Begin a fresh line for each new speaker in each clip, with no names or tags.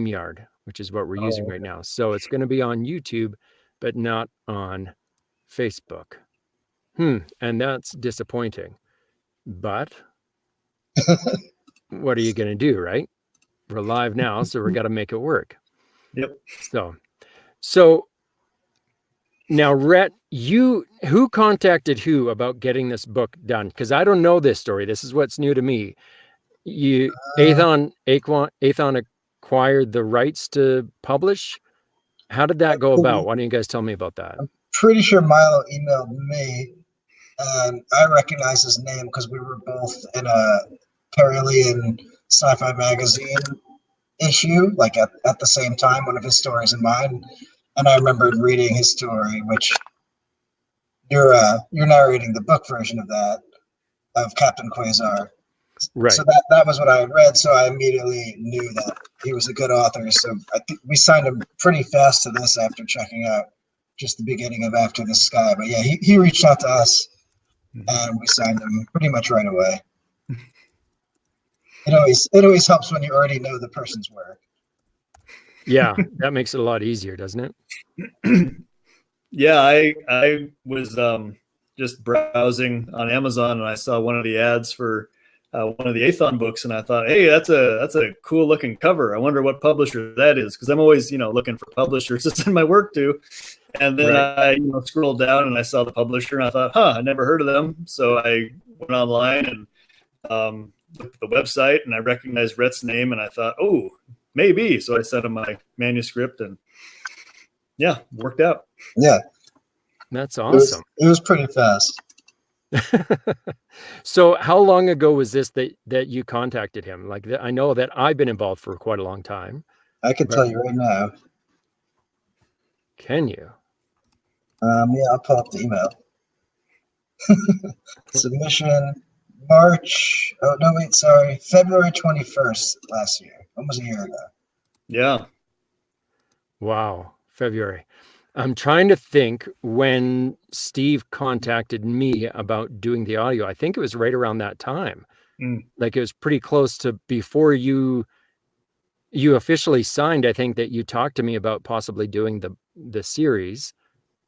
StreamYard, which is what we're
Oh,
using right now. So it's going to be on YouTube, but not on Facebook. And that's disappointing. But what are you going to do, right? We're live now, so we're got to make it work.
Yep.
So now, Rhett, who contacted who about getting this book done? Because I don't know this story. This is what's new to me. Athon acquired the rights to publish. How did that go about? Why don't you guys tell me about that?
I'm pretty sure Milo emailed me, and I recognize his name because we were both in a Parallean Sci-Fi magazine issue, like at the same time, one of his stories and mine. And I remembered reading his story, which you're narrating the book version of that, of Captain Quasar.
Right.
So that was what I had read. So I immediately knew that he was a good author. So I think we signed him pretty fast to this after checking out just the beginning of After the Sky. But yeah, he reached out to us and we signed him pretty much right away. It always helps when you already know the person's work.
Yeah, that makes it a lot easier, doesn't
it? Yeah, I was just browsing on Amazon and I saw one of the ads for one of the Athon books, and I thought, hey, that's a cool looking cover. I wonder what publisher that is, because I'm always looking for publishers to send my work to. And then I scrolled down and I saw the publisher and I thought, I never heard of them. So I went online and looked at the website and I recognized Rhett's name and I thought, oh, maybe. So I sent him my manuscript and worked out.
Yeah.
That's awesome.
It was pretty fast.
So how long ago was this that you contacted him? Like, I know that I've been involved for quite a long time.
I can tell you right now.
Can you?
Yeah, I'll pull up the email. Submission March. Oh no, wait, sorry, February 21st last year, almost a year ago.
Yeah.
Wow, February. I'm trying to think when Steve contacted me about doing the audio. I think it was right around that time. Like it was pretty close to before you officially signed. I think that you talked to me about possibly doing the series.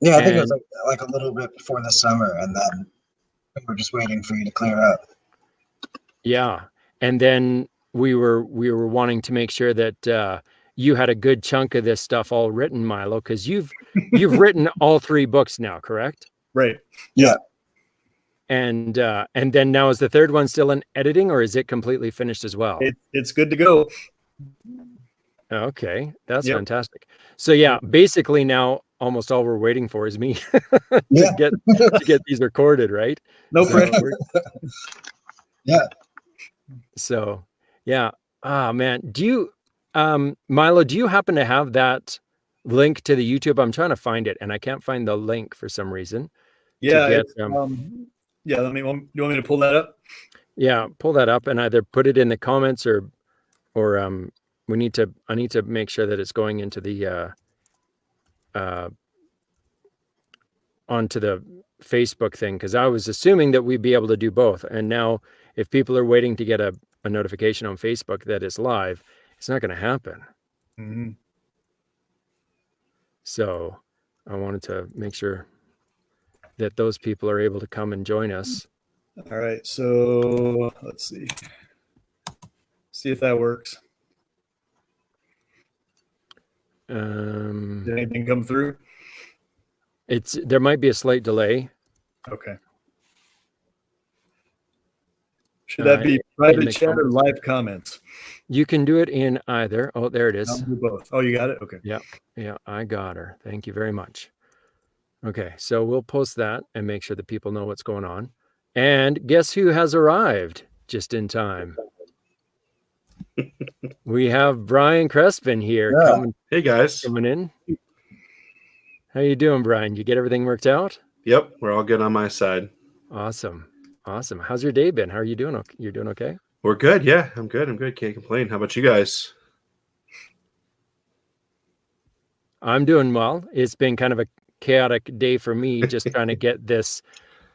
Yeah, I think it was like a little bit before the summer, and then we were just waiting for you to clear up.
Yeah, and then we were wanting to make sure that you had a good chunk of this stuff all written, Milo, because you've written all 3 books now, correct?
Right.
Yeah.
And then now is the 3rd one still in editing, or is it completely finished as well?
It's good to go.
Okay, that's fantastic. So yeah, basically now almost all we're waiting for is me to get these recorded, right?
No pressure.
Yeah.
So yeah. Man, do you Milo, do you happen to have that link to the YouTube? I'm trying to find it and I can't find the link for some reason.
Yeah. You want me to pull that up?
Yeah, pull that up and either put it in the comments or I need to make sure that it's going into the onto the Facebook thing, because I was assuming that we'd be able to do both. And now if people are waiting to get a notification on Facebook that it's live, it's not going to happen.
Mm-hmm.
So I wanted to make sure that those people are able to come and join us.
All right. So let's see. See if that works. Did anything come through?
There might be a slight delay.
Okay. Should that be private chat or live comments?
You can do it in either. Oh, there it is.
I'll do both. Oh, you got it? Okay.
Yeah, I got her. Thank you very much. Okay, so we'll post that and make sure that people know what's going on. And guess who has arrived just in time? We have Brian Crespin here.
Hey guys.
Coming in. How you doing, Brian? You get everything worked out?
Yep, we're all good on my side.
Awesome. How's your day been? How are you doing? You're doing okay?
We're good. Yeah, I'm good. Can't complain. How about you guys?
I'm doing well. It's been kind of a chaotic day for me, just trying to get this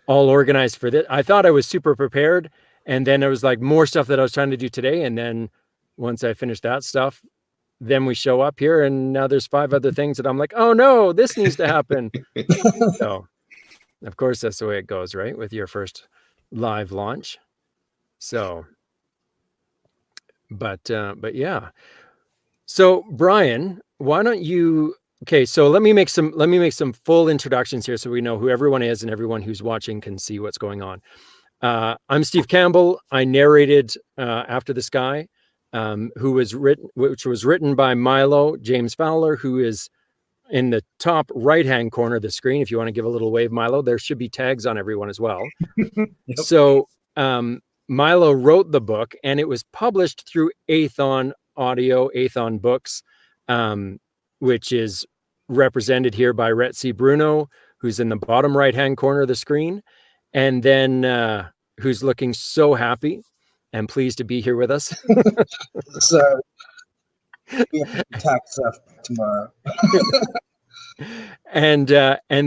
all organized for this. I thought I was super prepared, and then there was like more stuff that I was trying to do today. And then once I finished that stuff, then we show up here and now there's 5 other things that I'm like, oh no, this needs to happen. So of course that's the way it goes, right? With your first live launch. So, but yeah. So Brian, why don't you, okay, so let me make some full introductions here so we know who everyone is and everyone who's watching can see what's going on. I'm Steve Campbell. I narrated After the Sky, which was written by Milo James Fowler, who is in the top right-hand corner of the screen. If you want to give a little wave, Milo, there should be tags on everyone as well. Yep. So Milo wrote the book, and it was published through Athon Audio, Athon Books, which is represented here by Rhett C. Bruno, who's in the bottom right-hand corner of the screen, and then who's looking so happy and pleased to be here with us.
So we have to tax stuff tomorrow.
And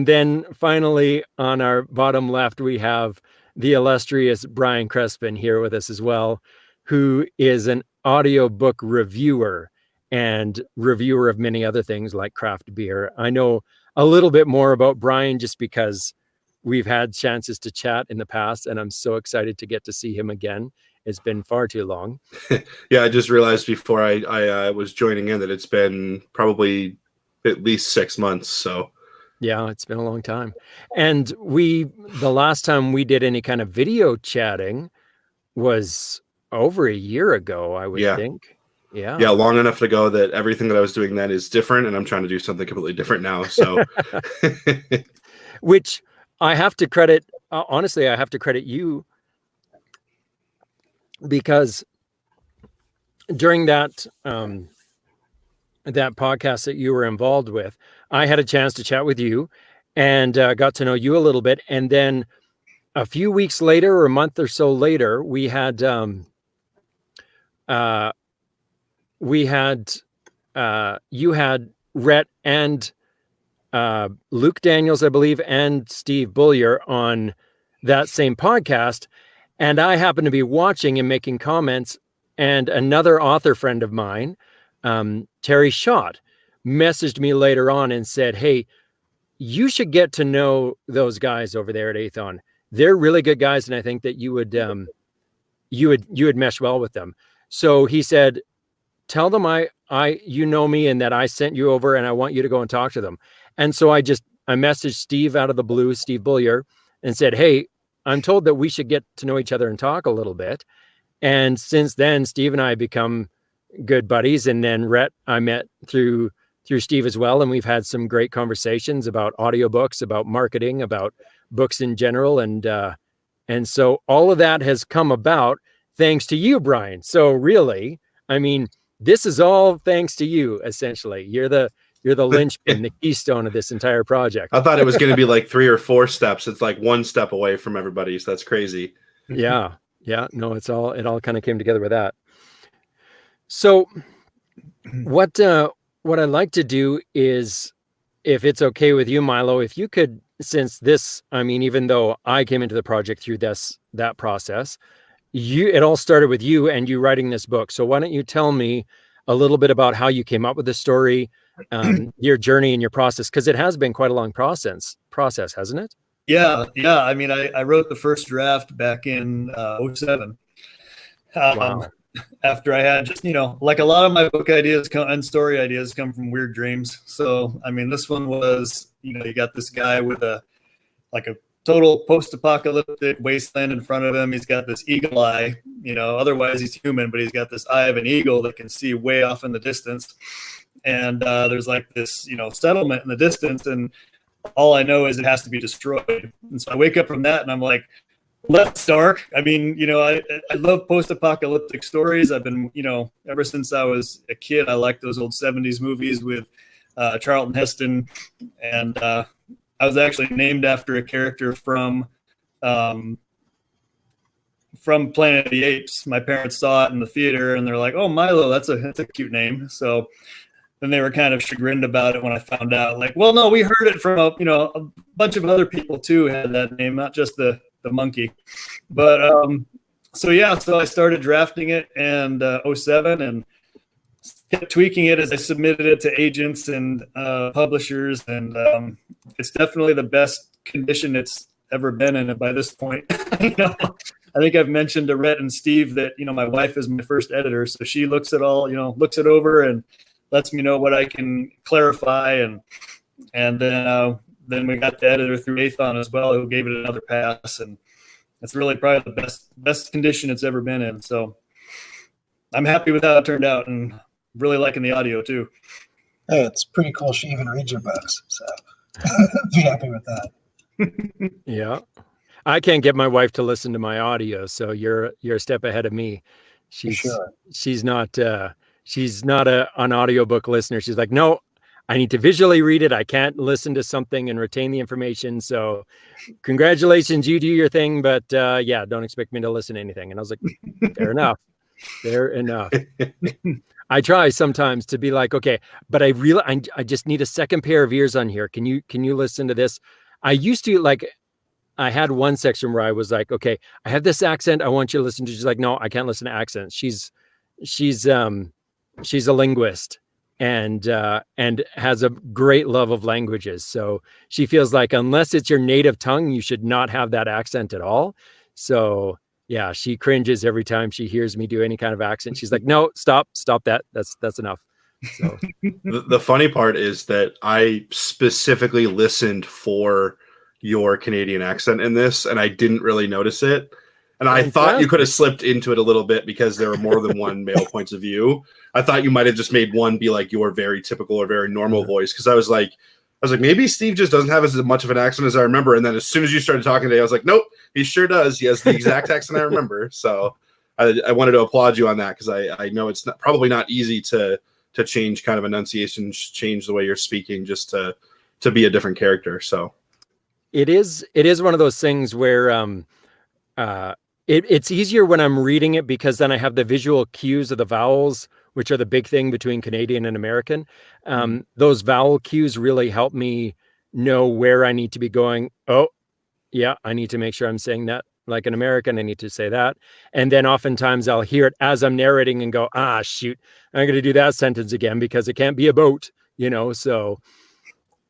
then finally on our bottom left, we have the illustrious Brian Crespin here with us as well, who is an audiobook reviewer and reviewer of many other things like craft beer. I know a little bit more about Brian just because we've had chances to chat in the past, and I'm so excited to get to see him again. It's been far too long.
Yeah, I just realized before I was joining in that it's been probably at least 6 months. So
yeah, it's been a long time. And the last time we did any kind of video chatting was over a year ago, I would think. Yeah.
Yeah, long enough ago that everything that I was doing then is different, and I'm trying to do something completely different now. So
which I have to credit, honestly, I have to credit you, because during that that podcast that you were involved with, I had a chance to chat with you and got to know you a little bit. And then a few weeks later, or a month or so later, we had you had Rhett and Luke Daniels, I believe, and Steve Bullier on that same podcast. And I happened to be watching and making comments, and another author friend of mine, Terry Schott, messaged me later on and said, hey, you should get to know those guys over there at Athon. They're really good guys, and I think that you would mesh well with them. So he said, tell them you know me and that I sent you over and I want you to go and talk to them. And so I messaged Steve out of the blue, Steve Bullier, and said, hey, I'm told that we should get to know each other and talk a little bit. And since then, Steve and I have become good buddies. And then Rhett, I met through Steve as well. And we've had some great conversations about audiobooks, about marketing, about books in general. And so all of that has come about thanks to you, Brian. So really, I mean, this is all thanks to you, essentially. You're the linchpin, the keystone of this entire project.
I thought it was going to be like 3 or 4 steps. It's like 1 step away from everybody. So that's crazy.
Yeah. No, it all kind of came together with that. So what I'd like to do is, if it's okay with you, Milo, if you could, since this, I mean, even though I came into the project through that process, it all started with you and you writing this book. So why don't you tell me a little bit about how you came up with the story, your journey and your process, because it has been quite a long process, hasn't it?
Yeah. I mean, I wrote the first draft back in 2007.
Wow.
After I had just, like a lot of my book ideas and story ideas come from weird dreams. So, I mean, this one was, you got this guy with a total post-apocalyptic wasteland in front of him. He's got this eagle eye, otherwise he's human, but he's got this eye of an eagle that can see way off in the distance. And there's like this, settlement in the distance. And all I know is it has to be destroyed. And so I wake up from that and I'm like, well, that's dark. I mean, I love post-apocalyptic stories. I've been, ever since I was a kid, I like those old 70s movies with Charlton Heston. And I was actually named after a character from Planet of the Apes. My parents saw it in the theater and they're like, oh, Milo, that's a cute name. So then they were kind of chagrined about it when I found out, like, well, no, we heard it from a bunch of other people too had that name, not just the monkey. But so I started drafting it in 2007 and kept tweaking it as I submitted it to agents and publishers, and it's definitely the best condition it's ever been in by this point. I think I've mentioned to Rhett and Steve that, my wife is my first editor, so she looks it looks it over and lets me know what I can clarify, and then we got the editor through Athon as well, who gave it another pass, and it's really probably the best condition it's ever been in. So I'm happy with how it turned out, and really liking the audio too.
Hey, it's pretty cool. She even reads your books, so be happy with that.
Yeah, I can't get my wife to listen to my audio, so you're a step ahead of me. She's not an audiobook listener. She's like, no, I need to visually read it. I can't listen to something and retain the information. So congratulations, you do your thing, but yeah, don't expect me to listen to anything. And I was like, fair enough. I try sometimes to be like, okay, but I just need a second pair of ears on here. Can you listen to this? I used to, like, I had one section where I was like, okay, I have this accent I want you to listen to. She's like, no, I can't listen to accents. She's a linguist and has a great love of languages. So she feels like unless it's your native tongue, you should not have that accent at all. So yeah, she cringes every time she hears me do any kind of accent. She's like, no, stop that. That's enough. So
the funny part is that I specifically listened for your Canadian accent in this, and I didn't really notice it. And I thought you could have slipped into it a little bit because there were more than one male points of view. I thought you might have just made one be like your very typical or very normal voice. Because I was like, maybe Steve just doesn't have as much of an accent as I remember. And then as soon as you started talking today, I was like, nope, he sure does. He has the exact accent I remember. So I wanted to applaud you on that, because I know it's probably not easy to change kind of enunciation, change the way you're speaking just to be a different character. So
it is one of those things where it's easier when I'm reading it, because then I have the visual cues of the vowels, which are the big thing between Canadian and American. Those vowel cues really help me know where I need to be going. Oh, yeah, I need to make sure I'm saying that like an American. I need to say that. And then oftentimes I'll hear it as I'm narrating and go, shoot, I'm going to do that sentence again because it can't be a boat, so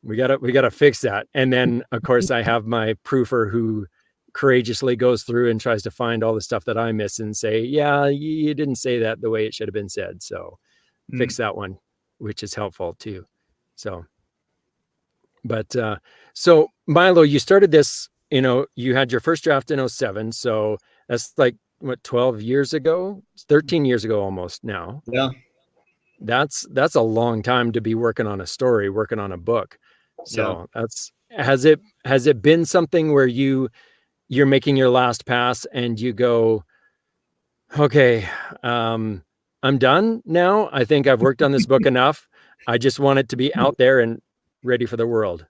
we gotta fix that. And then of course I have my proofer who courageously goes through and tries to find all the stuff that I miss and say, yeah, you didn't say that the way it should have been said. So fix that one, which is helpful too. So, but, so Milo, you started this, you had your first draft in 2007. So that's like what, 12 years ago, 13 years ago, almost now.
Yeah.
That's a long time to be working on a story, working on a book. So has it been something where you're making your last pass and you go, okay, I'm done now. I think I've worked on this book enough. I just want it to be out there and ready for the world.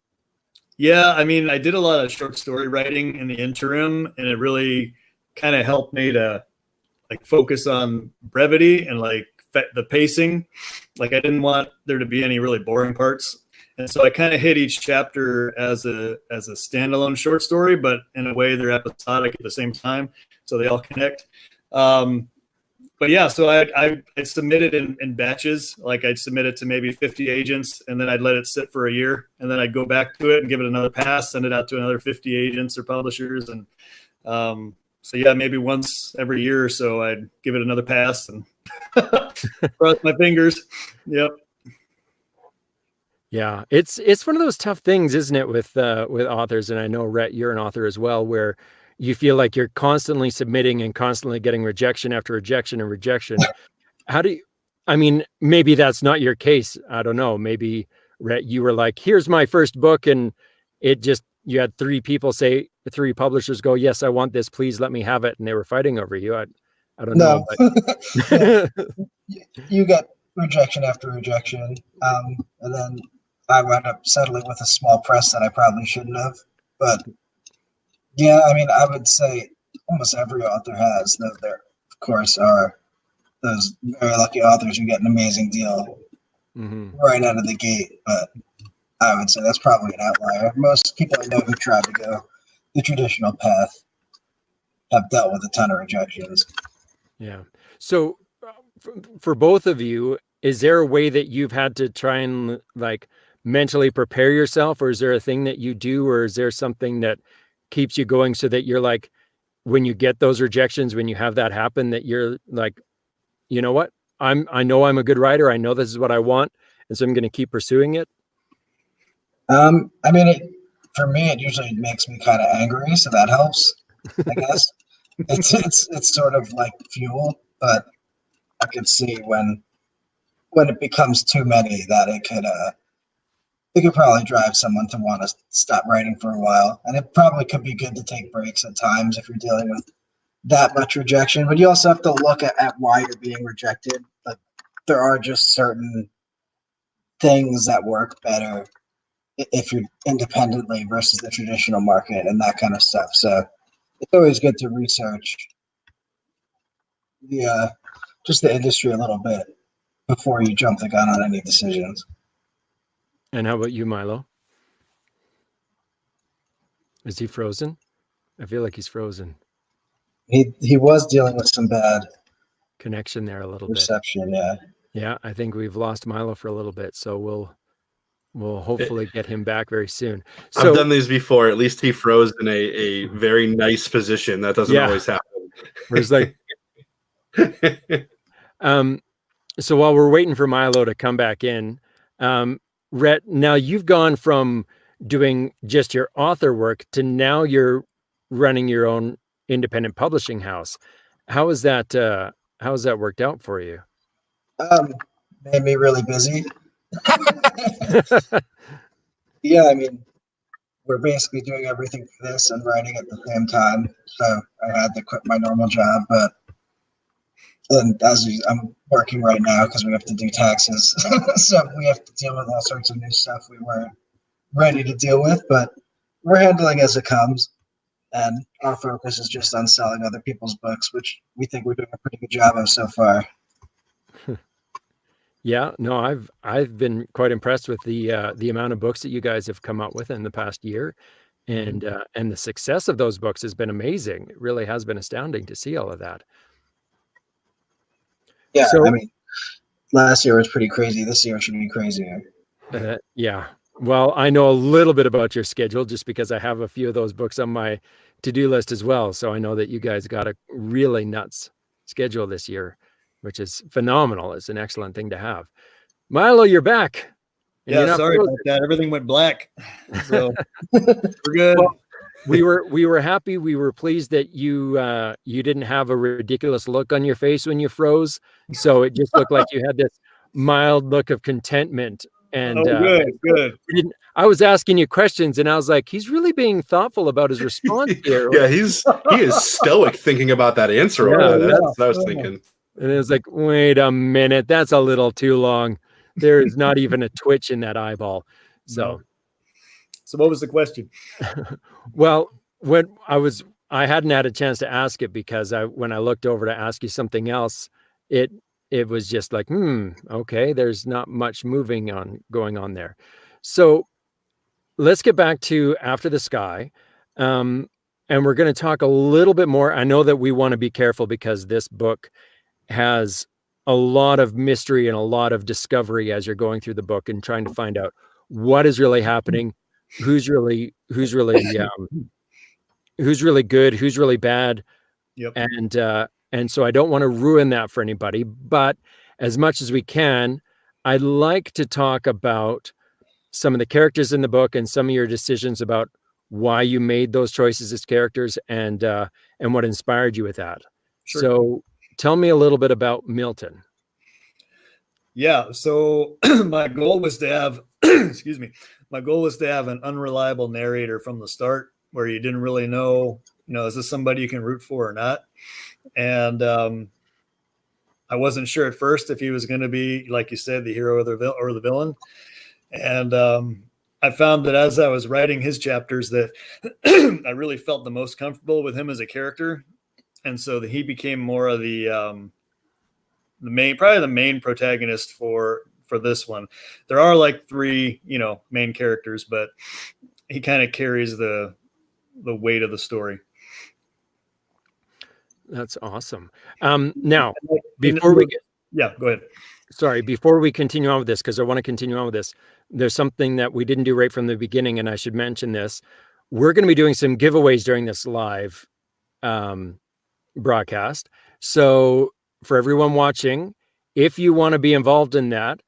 Yeah. I mean, I did a lot of short story writing in the interim, and it really kind of helped me to like focus on brevity and like the pacing. Like I didn't want there to be any really boring parts. And so I kind of hit each chapter as a standalone short story, but in a way they're episodic at the same time, so they all connect. But yeah, so I submitted in batches. Like I'd submit it to maybe 50 agents, and then I'd let it sit for a year, and then I'd go back to it and give it another pass, send it out to another 50 agents or publishers, and so yeah, maybe once every year or so I'd give it another pass and cross my fingers. Yep.
Yeah, it's one of those tough things, isn't it, with authors? And I know, Rhett, you're an author as well, where you feel like you're constantly submitting and constantly getting rejection after rejection and rejection. I mean, maybe that's not your case. I don't know. Maybe, Rhett, you were like, here's my first book, and you had three publishers go, yes, I want this, please let me have it. And they were fighting over you. I don't know. But...
you got rejection after rejection. And then I wound up settling with a small press that I probably shouldn't have. But yeah, I mean, I would say almost every author has. There, of course, are those very lucky authors who get an amazing deal right out of the gate. But I would say that's probably an outlier. Most people I know who try to go the traditional path have dealt with a ton of rejections.
Yeah. So for both of you, is there a way that you've had to try and like mentally prepare yourself, or is there a thing that you do, or is there something that keeps you going so that you're like, when you get those rejections, when you have that happen, that you're like, you know what, I know I'm a good writer. I know this is what I want. And so I'm going to keep pursuing it.
I mean, for me, it usually makes me kind of angry. So that helps, I guess. It's sort of like fuel, but I could see when it becomes too many that it could probably drive someone to want to stop writing for a while. And it probably could be good to take breaks at times if you're dealing with that much rejection. But you also have to look at why you're being rejected. Like there are just certain things that work better if you're independently versus the traditional market and that kind of stuff. So it's always good to research the just the industry a little bit before you jump the gun on any decisions.
And how about you, Milo? Is he frozen? I feel like he's frozen.
He was dealing with some bad
connection there a little
reception,
bit. Yeah, I think we've lost Milo for a little bit, so we'll hopefully get him back very soon. So,
I've done these before. At least he froze in a very nice position. That doesn't always happen.
Where it's like, so while we're waiting for Milo to come back in, Rhett, now you've gone from doing just your author work to now you're running your own independent publishing house. How has that worked out for you?
Made me really busy. Yeah, I mean, we're basically doing everything for this and writing at the same time. So I had to quit my normal job, but then I'm working right now because we have to do taxes. So we have to deal with all sorts of new stuff we weren't ready to deal with, but we're handling as it comes. And our focus is just on selling other people's books, which we think we're doing a pretty good job of so far.
Yeah, no, I've been quite impressed with the amount of books that you guys have come out with in the past year, and the success of those books has been amazing. It really has been astounding to see all of that.
Yeah, so, I mean, last year was pretty crazy. This year should be crazier.
Yeah. Well, I know a little bit about your schedule just because I have a few of those books on my to-do list as well. So I know that you guys got a really nuts schedule this year, which is phenomenal. It's an excellent thing to have. Milo, you're back.
Yeah, sorry about that. Everything went black. So we're good.
Well, we were happy. We were pleased that you didn't have a ridiculous look on your face when you froze. So it just looked like you had this mild look of contentment. And
good.
I was asking you questions, and I was like, he's really being thoughtful about his response here.
Yeah, he is stoic thinking about that answer. That's what I was thinking.
And it was like, wait a minute, that's a little too long. There is not even a twitch in that eyeball. So
what was the question?
Well, I hadn't had a chance to ask it because when I looked over to ask you something else, it was just like, okay, there's not much going on there. So let's get back to After the Sky. And we're going to talk a little bit more. I know that we want to be careful because this book has a lot of mystery and a lot of discovery as you're going through the book and trying to find out what is really happening, who's really good, who's really bad.
Yep.
And so I don't want to ruin that for anybody, but as much as we can, I'd like to talk about some of the characters in the book and some of your decisions about why you made those choices as characters and what inspired you with that. Sure. So tell me a little bit about Milton.
Yeah. So my goal was to have, my goal was to have an unreliable narrator from the start where you didn't really know, is this somebody you can root for or not? And I wasn't sure at first if he was going to be, like you said, the hero or the villain. And I found that as I was writing his chapters that I really felt the most comfortable with him as a character. And so that he became more of the main protagonist for this one. There are like 3, main characters, but he kind of carries the weight of the story.
That's awesome. Now, before we get...
Yeah, go ahead.
sorry, before we continue on with this, because I want to continue on with this, there's something that we didn't do right from the beginning, and I should mention this. We're going to be doing some giveaways during this live broadcast. So for everyone watching, if you want to be involved in that,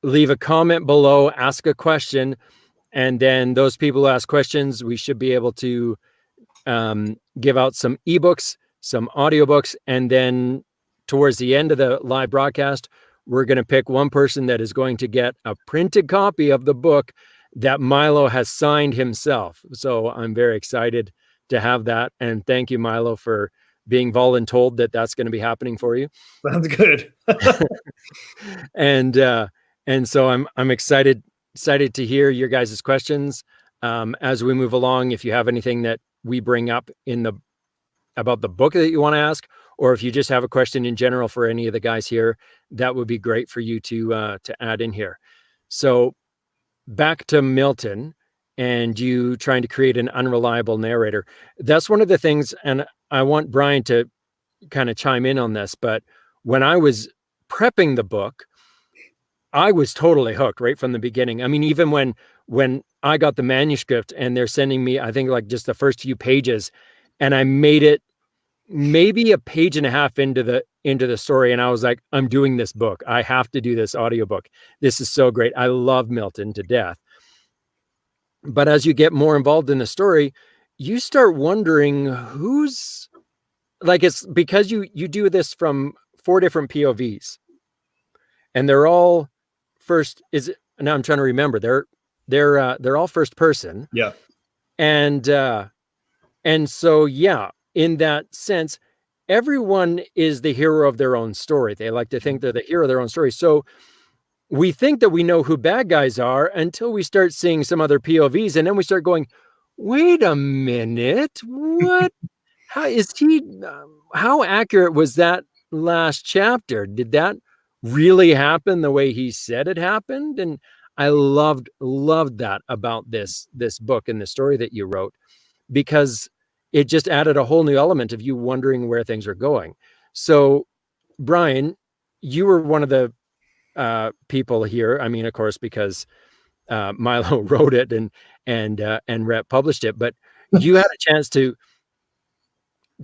leave a comment below, ask a question, and then those people who ask questions, we should be able to give out some ebooks, some audiobooks, and then towards the end of the live broadcast, we're going to pick one person that is going to get a printed copy of the book that Milo has signed himself. So I'm very excited to have that. And thank you, Milo, for being voluntold that that's going to be happening for you.
Sounds good.
And so I'm excited to hear your guys' questions as we move along. If you have anything that we bring up about the book that you want to ask, or if you just have a question in general for any of the guys here, that would be great for you to add in here. So back to Milton and you trying to create an unreliable narrator. That's one of the things, and I want Brian to kind of chime in on this, but when I was prepping the book, I was totally hooked right from the beginning. I mean, even when I got the manuscript and they're sending me, I think like just the first few pages, and I made it maybe a page and a half into the story, and I was like, I'm doing this book. I have to do this audiobook. This is so great. I love Milton to death. But as you get more involved in the story, you start wondering who's like, it's because you do this from 4 different POVs, and they're all first. Now I'm trying to remember. They're all first person.
Yeah.
And so, yeah, in that sense, everyone is the hero of their own story. They like to think they're the hero of their own story. So we think that we know who bad guys are until we start seeing some other POVs. And then we start going, wait a minute, what? How accurate was that last chapter? Did that really happen the way he said it happened? And I loved that about this book and the story that you wrote, because it just added a whole new element of you wondering where things are going. So, Brian, you were one of the people here. I mean, of course, because Milo wrote it and Rhett published it, but you had a chance to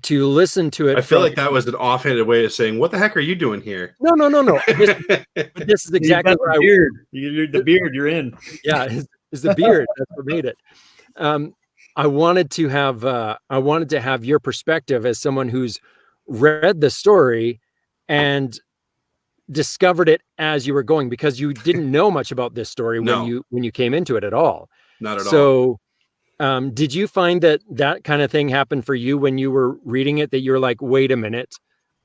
listen to it.
I feel like that was an offhanded way of saying, "What the heck are you doing here?"
No. This is exactly where
the beard. You're in.
Yeah, it's the beard that's what made it. I wanted to have your perspective as someone who's read the story and discovered it as you were going, because you didn't know much about this story when you came into it at all.
Not at all.
So did you find that kind of thing happened for you when you were reading it, that you're like, wait a minute,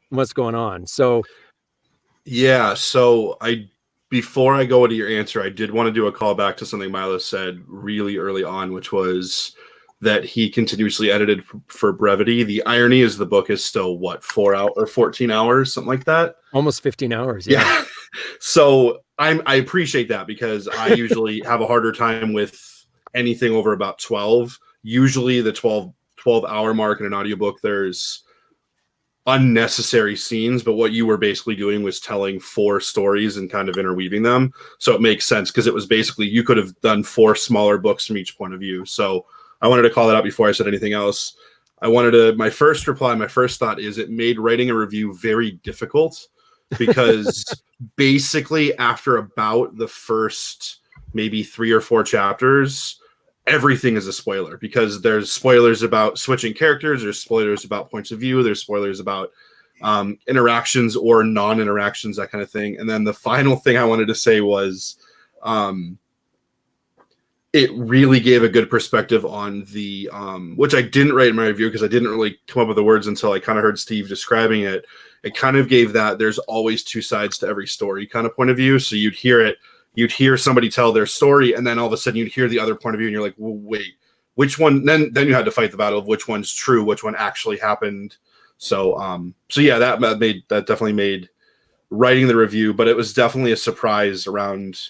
what's going on? So
yeah, so before I go into your answer, I did want to do a callback to something Milo said really early on, which was that he continuously edited for brevity. The irony is the book is still 4 hours or 14 hours, something like that.
Almost 15 hours. Yeah.
So I appreciate that, because I usually have a harder time with anything over about 12. Usually the 12-hour mark in an audiobook, there's unnecessary scenes, but what you were basically doing was telling 4 stories and kind of interweaving them. So it makes sense, because it was basically, you could have done 4 smaller books from each point of view. So I wanted to call that out before I said anything else. My first thought is it made writing a review very difficult, because basically after about the first maybe 3 or 4 chapters, everything is a spoiler, because there's spoilers about switching characters, there's spoilers about points of view, there's spoilers about interactions or non-interactions, that kind of thing. And then the final thing I wanted to say was it really gave a good perspective on the which I didn't write in my review, because I didn't really come up with the words until I kind of heard Steve describing it. It kind of gave that there's always 2 sides to every story kind of point of view. So you'd hear somebody tell their story, and then all of a sudden you'd hear the other point of view, and you're like, well, wait, which one? Then you had to fight the battle of which one's true, which one actually happened. So yeah, that definitely made writing the review, but it was definitely a surprise around,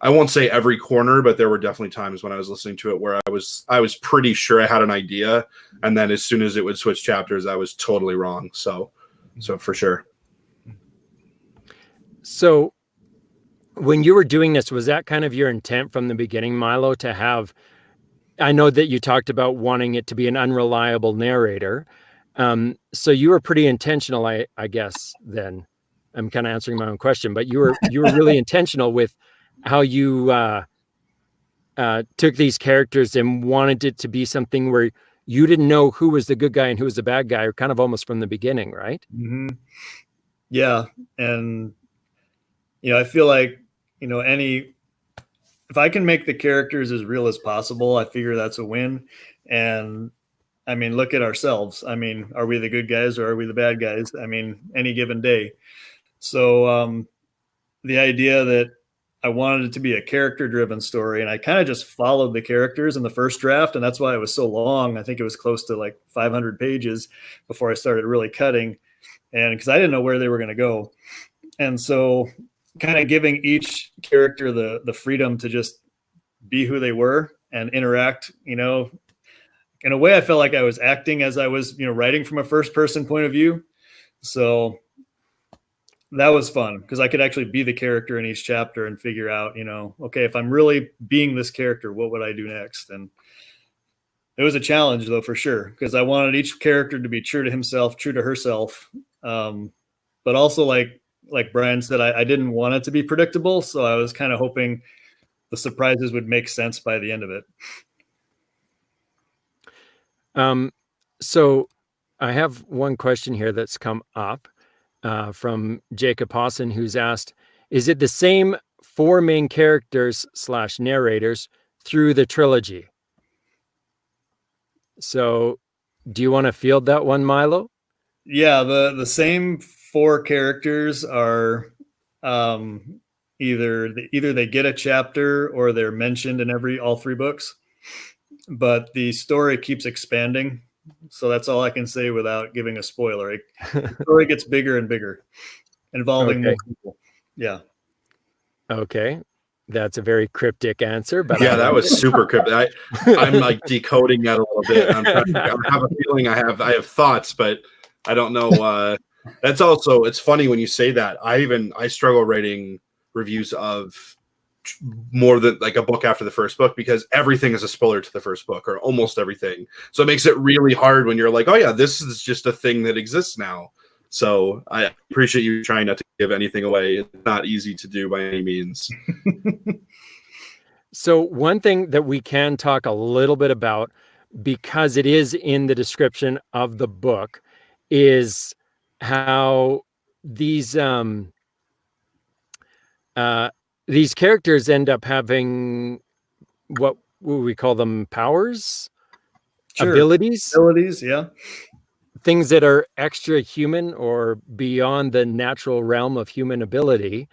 I won't say every corner, but there were definitely times when I was listening to it where I was pretty sure I had an idea, and then as soon as it would switch chapters, I was totally wrong. So for sure.
So when you were doing this, was that kind of your intent from the beginning, Milo, to have, I know that you talked about wanting it to be an unreliable narrator. So you were pretty intentional, I guess, then. I'm kind of answering my own question, but you were really intentional with how you took these characters and wanted it to be something where you didn't know who was the good guy and who was the bad guy, or kind of almost from the beginning, right?
Mm-hmm. Yeah. And, I feel like, if I can make the characters as real as possible, I figure that's a win. And I mean, look at ourselves. I mean, are we the good guys or are we the bad guys? I mean, any given day. So the idea that I wanted it to be a character-driven story, and I kind of just followed the characters in the first draft, and that's why it was so long. I think it was close to like 500 pages before I started really cutting, and because I didn't know where they were going to go. And so kind of giving each character the freedom to just be who they were and interact, in a way I felt like I was acting as I was, writing from a first person point of view. So that was fun because I could actually be the character in each chapter and figure out, okay, if I'm really being this character, what would I do next? And it was a challenge though, for sure, because I wanted each character to be true to himself, true to herself. But also like Brian said, I didn't want it to be predictable. So I was kind of hoping the surprises would make sense by the end of it.
So I have one question here that's come up from Jacob Hosson, who's asked, is it the same 4 main characters / narrators through the trilogy? So do you want to field that one, Milo?
Yeah, the same 4 characters are either they get a chapter or they're mentioned in all 3 books, but the story keeps expanding. So that's all I can say without giving a spoiler. The story gets bigger and bigger, involving more people. Yeah.
Okay. That's a very cryptic answer, but
yeah, that was super cryptic. I'm like decoding that a little bit. I have a feeling I have thoughts, but I don't know. It's funny when you say that. I struggle writing reviews of more than like a book after the first book, because everything is a spoiler to the first book, or almost everything. So it makes it really hard when you're like, oh yeah, this is just a thing that exists now. So I appreciate you trying not to give anything away. It's not easy to do by any means.
So one thing that we can talk a little bit about, because it is in the description of the book, is how these characters end up having what we call them, powers,
Sure.
abilities,
yeah.
Things that are extra human or beyond the natural realm of human ability.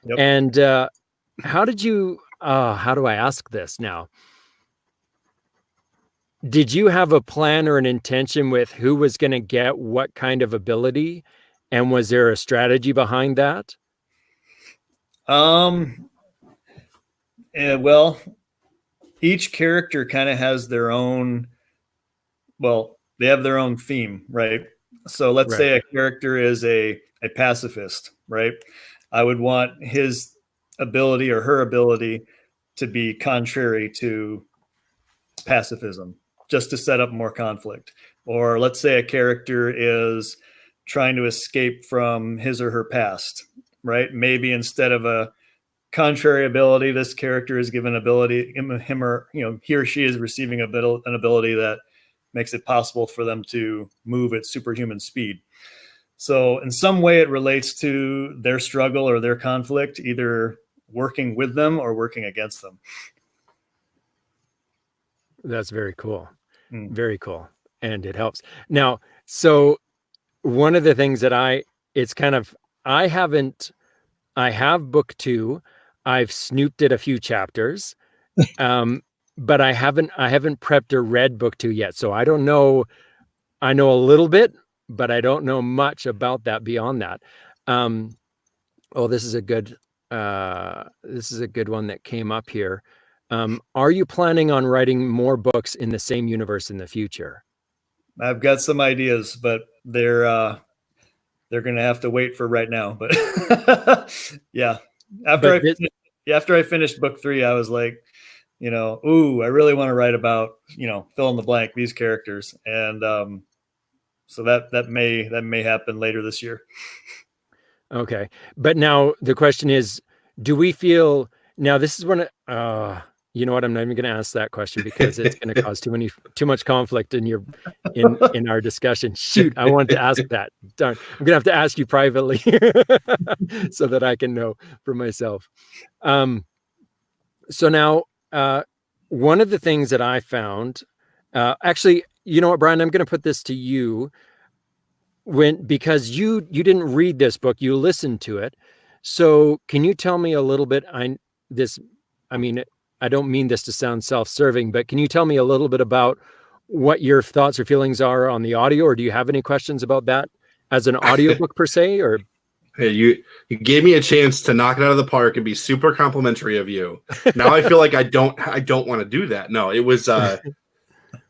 Yep. And how do I ask this now? Did you have a plan or an intention with who was going to get what kind of ability? And was there a strategy behind that?
Well, each character kind of has their own, they have their own theme, right? So let's say a character is a pacifist, right? I would want his ability or her ability to be contrary to pacifism, just to set up more conflict. Or let's say a character is trying to escape from his or her past, right? Maybe instead of a contrary ability, this character is given ability, he or she is receiving an ability that makes it possible for them to move at superhuman speed. So in some way it relates to their struggle or their conflict, either working with them or working against them.
That's very cool. Very cool. And it helps. Now, so one of the things that I have book 2. I've snooped at a few chapters, but I haven't prepped or read book 2 yet. So I don't know. I know a little bit, but I don't know much about that beyond that. This is a good one that came up here. Are you planning on writing more books in the same universe in the future?
I've got some ideas, but they're they're going to have to wait for right now. But yeah, after I finished book 3, I was like, you know, ooh, I really want to write about, you know, fill in the blank, these characters. And so that may happen later this year.
Okay. But now the question is, do we feel, now this is when, you know what, I'm not even going to ask that question because it's going to cause too much conflict in our discussion. Shoot, I wanted to ask that. Darn, I'm going to have to ask you privately so that I can know for myself. So now, one of the things that I found, actually, you know what, Brian, I'm going to put this to you. Because you didn't read this book, you listened to it. So can you tell me a little bit, I don't mean this to sound self-serving, but can you tell me a little bit about what your thoughts or feelings are on the audio, or do you have any questions about that as an audiobook per se? Or
hey, you gave me a chance to knock it out of the park and be super complimentary of you. Now I feel like I don't want to do that. No, it was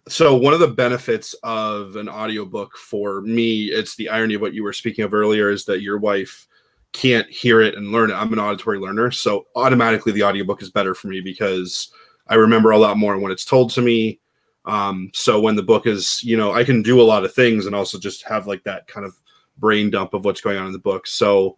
so one of the benefits of an audiobook for me, it's the irony of what you were speaking of earlier, is that your wife can't hear it and learn it. I'm an auditory learner, so automatically the audiobook is better for me because I remember a lot more when it's told to me. So when the book is, you know, I can do a lot of things and also just have like that kind of brain dump of what's going on in the book. So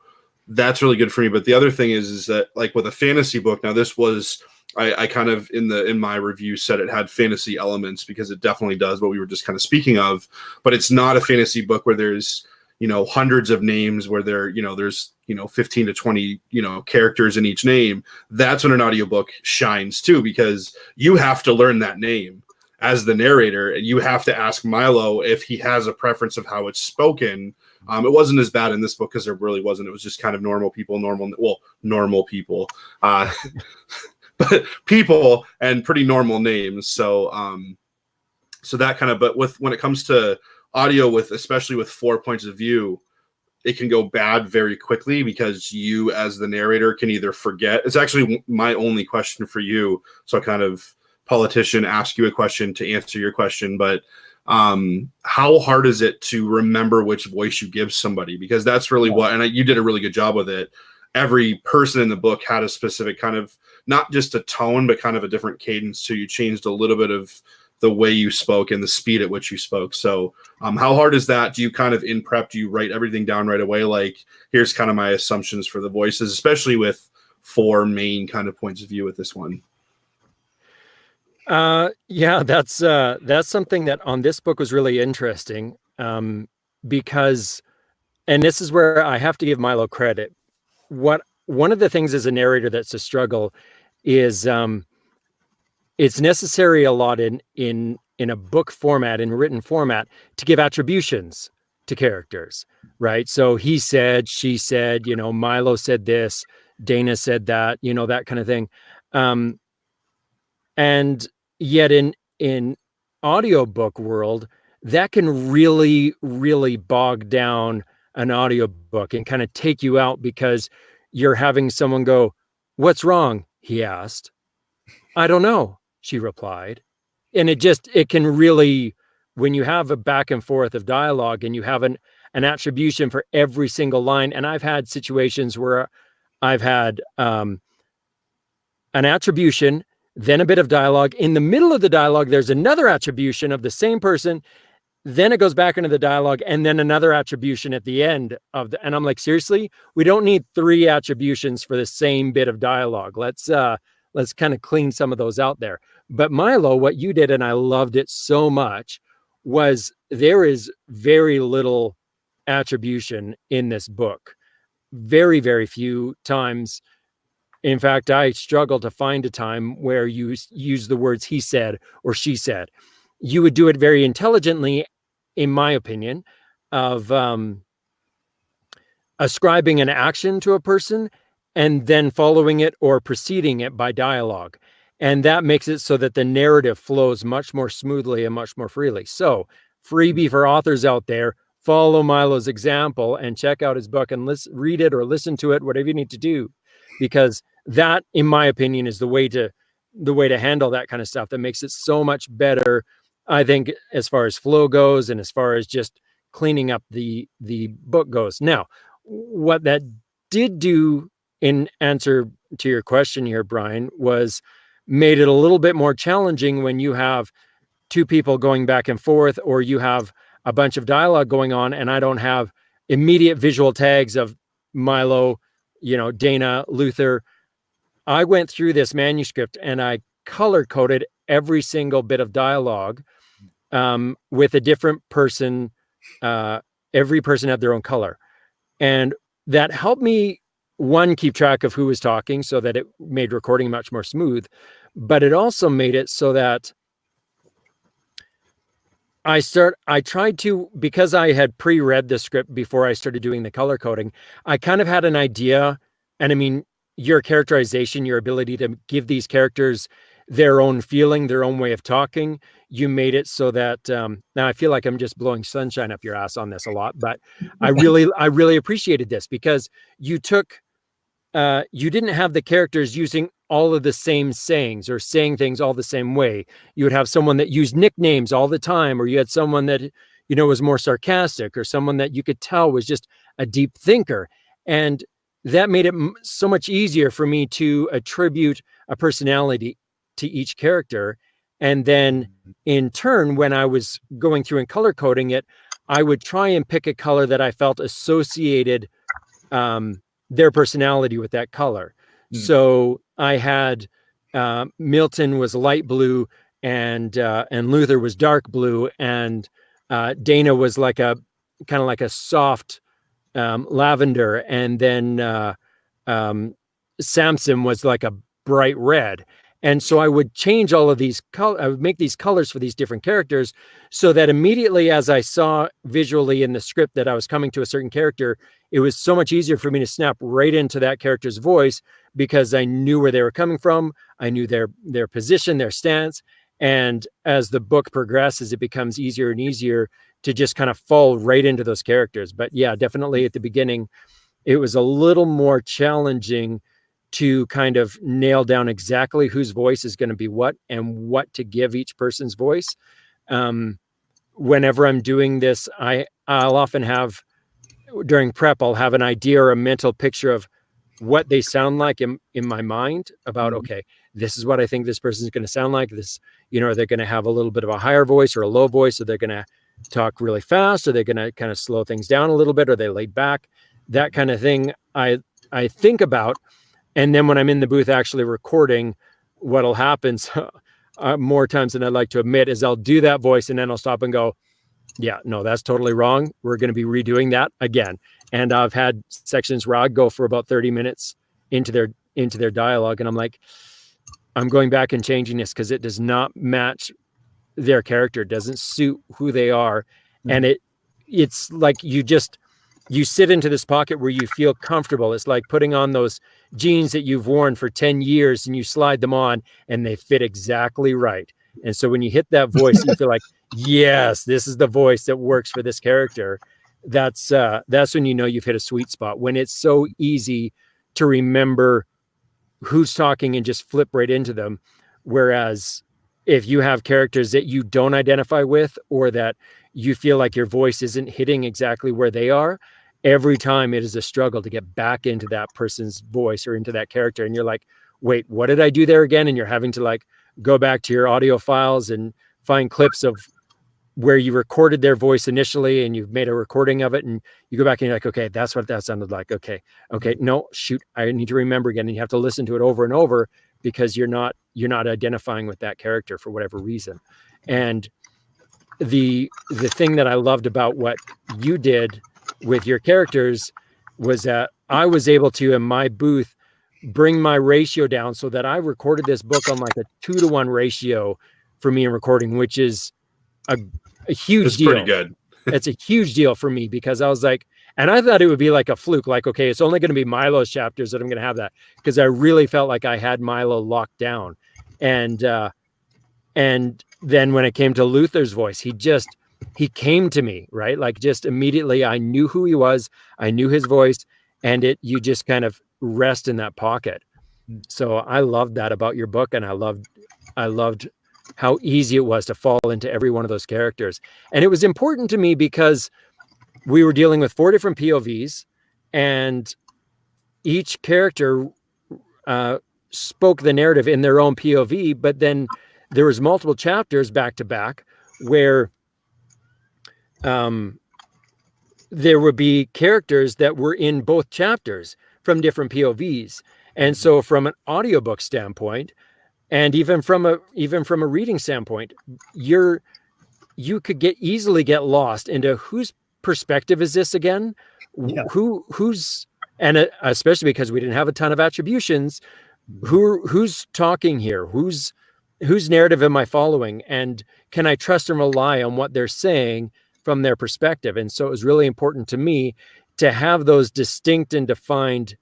that's really good for me. But the other thing is that like with a fantasy book, now this was, I kind of in my review said it had fantasy elements because it definitely does what we were just kind of speaking of, but it's not a fantasy book where there's, you know, hundreds of names where there's 15 to 20, characters in each name. That's when an audiobook shines too, because you have to learn that name as the narrator and you have to ask Milo if he has a preference of how it's spoken. It wasn't as bad in this book because there really wasn't. It was just kind of normal people, but people and pretty normal names. So that kind of, but when it comes to audio especially with 4 points of view, it can go bad very quickly because you as the narrator can either forget. It's actually my only question for you. So kind of politician, ask you a question to answer your question, but how hard is it to remember which voice you give somebody? Because that's really you did a really good job with it. Every person in the book had a specific kind of, not just a tone, but kind of a different cadence. So you changed a little bit of the way you spoke and the speed at which you spoke. So how hard is that? Do you kind of in prep, do you write everything down right away? Like, here's kind of my assumptions for the voices, especially with 4 main kind of points of view with this one.
Yeah, that's something that on this book was really interesting. Because, and this is where I have to give Milo credit. One of the things as a narrator that's a struggle is it's necessary a lot in a book format, in written format, to give attributions to characters, right? So he said, she said, Milo said this, Dana said that, that kind of thing. And yet in audiobook world, that can really, really bog down an audiobook and kind of take you out because you're having someone go, "What's wrong?" he asked. "I don't know," she replied. And it can really, when you have a back and forth of dialogue and you have an attribution for every single line. And I've had situations where I've had an attribution, then a bit of dialogue. In the middle of the dialogue, there's another attribution of the same person. Then it goes back into the dialogue and then another attribution at the end and I'm like, seriously, we don't need 3 attributions for the same bit of dialogue. Let's kind of clean some of those out there. But Milo, what you did, and I loved it so much, was there is very little attribution in this book. Very, very few times. In fact, I struggle to find a time where you use the words he said or she said. You would do it very intelligently, in my opinion, of ascribing an action to a person and then following it or preceding it by dialogue. And that makes it so that the narrative flows much more smoothly and much more freely. So, freebie for authors out there, follow Milo's example and check out his book and read it or listen to it, whatever you need to do, because that, in my opinion, is the way to handle that kind of stuff. That makes it so much better, I think, as far as flow goes and as far as just cleaning up the book goes. Now, what that did do, in answer to your question here, Brian, was made it a little bit more challenging when you have two people going back and forth, or you have a bunch of dialogue going on and I don't have immediate visual tags of Milo, Dana, Luther. I went through this manuscript and I color coded every single bit of dialogue with a different person. Every person had their own color. And that helped me, one, keep track of who was talking so that it made recording much more smooth. But it also made it so that I tried to, because I had pre-read the script before I started doing the color coding, I kind of had an idea. And I mean, your characterization, your ability to give these characters their own feeling, their own way of talking, you made it so that, now I feel like I'm just blowing sunshine up your ass on this a lot, but I really appreciated this, because you didn't have the characters using all of the same sayings or saying things all the same way. You would have someone that used nicknames all the time, or you had someone that, was more sarcastic, or someone that you could tell was just a deep thinker. And that made it so much easier for me to attribute a personality to each character. And then in turn, when I was going through and color coding it, I would try and pick a color that I felt associated their personality with that color. So I had Milton was light blue, and Luther was dark blue, and Dana was like a kind of like a soft lavender, and then Samson was like a bright red. And so I would change all of these I would make these colors for these different characters, so that immediately as I saw visually in the script that I was coming to a certain character, it was so much easier for me to snap right into that character's voice, because I knew where they were coming from. I knew their position, their stance. And as the book progresses, it becomes easier and easier to just kind of fall right into those characters. But yeah, definitely at the beginning, it was a little more challenging to kind of nail down exactly whose voice is going to be what and what to give each person's voice. Whenever I'm doing this, I'll often have, during prep, I'll have an idea or a mental picture of what they sound like in my mind about, okay, this is what I think this person is going to sound like. This, are they going to have a little bit of a higher voice or a low voice? Are they going to talk really fast? Are they going to kind of slow things down a little bit? Are they laid back? That kind of thing I think about. And then when I'm in the booth actually recording, what'll happen more times than I'd like to admit is I'll do that voice and then I'll stop and go, yeah, no, that's totally wrong. We're going to be redoing that again. And I've had sections where I go for about 30 minutes into their dialogue, and I'm like, I'm going back and changing this because it does not match their character. It doesn't suit who they are. And it's like you sit into this pocket where you feel comfortable. It's like putting on those jeans that you've worn for 10 years and you slide them on and they fit exactly right. And so when you hit that voice, you feel like, yes, this is the voice that works for this character. That's when you know you've hit a sweet spot, when it's so easy to remember who's talking and just flip right into them. Whereas if you have characters that you don't identify with, or that you feel like your voice isn't hitting exactly where they are, every time it is a struggle to get back into that person's voice or into that character. And you're like, wait, what did I do there again? And you're having to like go back to your audio files and find clips of where you recorded their voice initially and you've made a recording of it, and you go back and you're like, okay, that's what that sounded like. Okay, no, shoot, I need to remember again. And you have to listen to it over and over because you're not identifying with that character for whatever reason. And the thing that I loved about what you did with your characters was that I was able to, in my booth, bring my ratio down so that I recorded this book on like a 2-to-1 ratio for me in recording, which is a huge deal.
Pretty good.
It's a huge deal for me, because I was like, and I thought it would be like a fluke, like, okay, it's only going to be Milo's chapters that I'm going to have that, because I really felt like I had Milo locked down. And then when it came to Luther's voice, he came to me, right? Like just immediately I knew who he was, I knew his voice, and you just kind of rest in that pocket. So I loved that about your book. And I loved how easy it was to fall into every one of those characters. And it was important to me because we were dealing with 4 different POVs, and each character spoke the narrative in their own POV, but then there was multiple chapters back to back where there would be characters that were in both chapters from different POVs. And so from an audiobook standpoint, and even from a reading standpoint, you could easily get lost into whose perspective is this again? Yeah. Who's, and especially because we didn't have a ton of attributions, who's talking here? Whose narrative am I following? And can I trust and rely on what they're saying from their perspective? And so it was really important to me to have those distinct and defined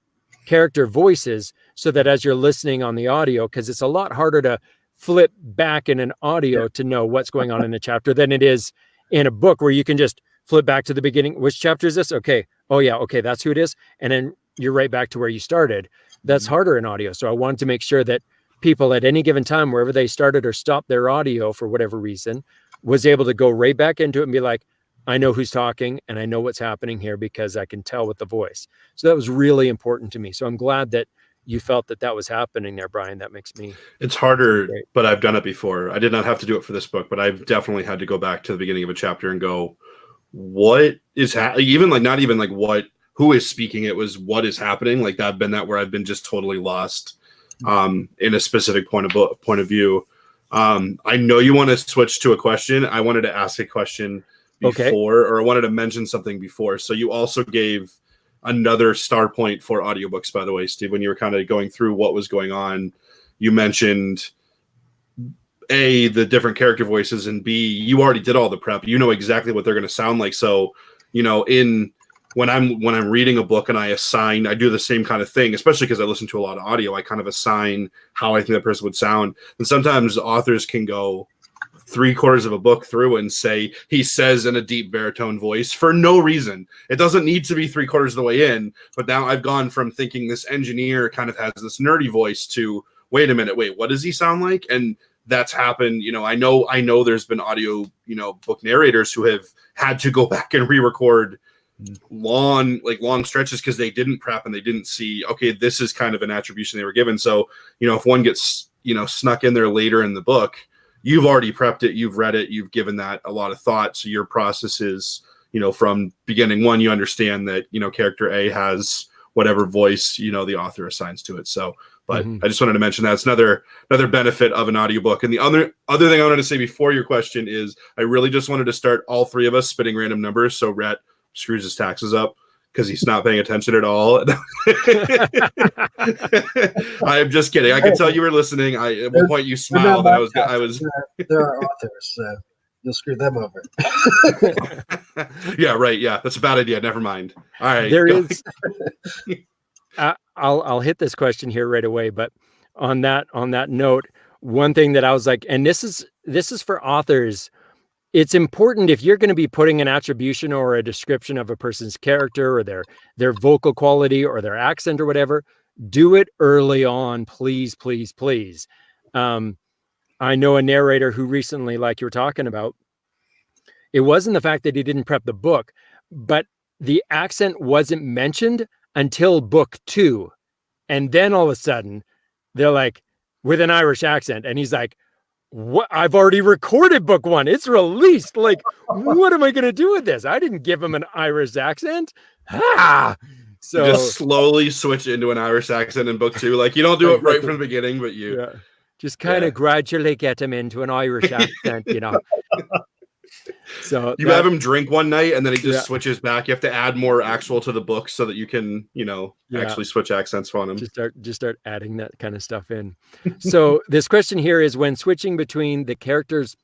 character voices, so that as you're listening on the audio, because it's a lot harder to flip back in an audio to know what's going on in a chapter than it is in a book, where you can just flip back to the beginning. Which chapter is this? Okay. Oh yeah. Okay. That's who it is. And then you're right back to where you started. That's harder in audio. So I wanted to make sure that people at any given time, wherever they started or stopped their audio for whatever reason, was able to go right back into it and be like, I know who's talking and I know what's happening here because I can tell with the voice. So that was really important to me. So I'm glad that you felt that was happening there, Brian. That makes me.
It's harder, but I've done it before. I did not have to do it for this book, but I've definitely had to go back to the beginning of a chapter and go, what is even like, not even like who is speaking. It was what is happening. Like I've been that where I've been just totally lost in a specific point of view. I know you want to switch to a question. I wanted to ask a question before, or I wanted to mention something before. So you also gave another star point for audiobooks, by the way, Steve, when you were kind of going through what was going on. You mentioned A, the different character voices, and B, you already did all the prep. You know exactly what they're going to sound like. So, you know, when I'm reading a book and I do the same kind of thing, especially because I listen to a lot of audio, I kind of assign how I think that person would sound. And sometimes authors can go 3/4 of a book through and say, he says in a deep baritone voice for no reason. It doesn't need to be 3/4 of the way in, but now I've gone from thinking this engineer kind of has this nerdy voice to, wait a minute, what does he sound like? And that's happened. You know, I know there's been audio, book narrators who have had to go back and re-record long stretches because they didn't prep and they didn't see, okay, this is kind of an attribution they were given. So, if one gets, snuck in there later in the book, you've already prepped it, you've read it, you've given that a lot of thought. So your process is, from beginning one, you understand that, character A has whatever voice, the author assigns to it. So, but I just wanted to mention that it's another benefit of an audiobook. And the other thing I wanted to say before your question is I really just wanted to start all three of us spitting random numbers. So Rhett screws his taxes up because he's not paying attention at all. I'm just kidding. I can tell you were listening. At one point you smiled. And I was.
There are authors, so you'll screw them over.
Yeah, right. Yeah, that's a bad idea. Never mind. All right.
There is. I'll hit this question here right away, but on that note, one thing that I was like, and this is for authors. It's important if you're going to be putting an attribution or a description of a person's character or their vocal quality or their accent or whatever, do it early on, please, please, please. I know a narrator who recently, like you were talking about, it wasn't the fact that he didn't prep the book, but the accent wasn't mentioned until book 2. And then all of a sudden they're like, with an Irish accent. And he's like, what? I've already recorded book 1. It's released. Like, what am I going to do with this? I didn't give him an Irish accent. So
you just slowly switch into an Irish accent in book 2. Like you don't do it right from the beginning, but you
just kind of gradually get him into an Irish accent, So
you have him drink one night and then he just switches back. You have to add more actual to the book so that you can, actually switch accents on him.
Just start adding that kind of stuff in. So this question here is, when switching between the characters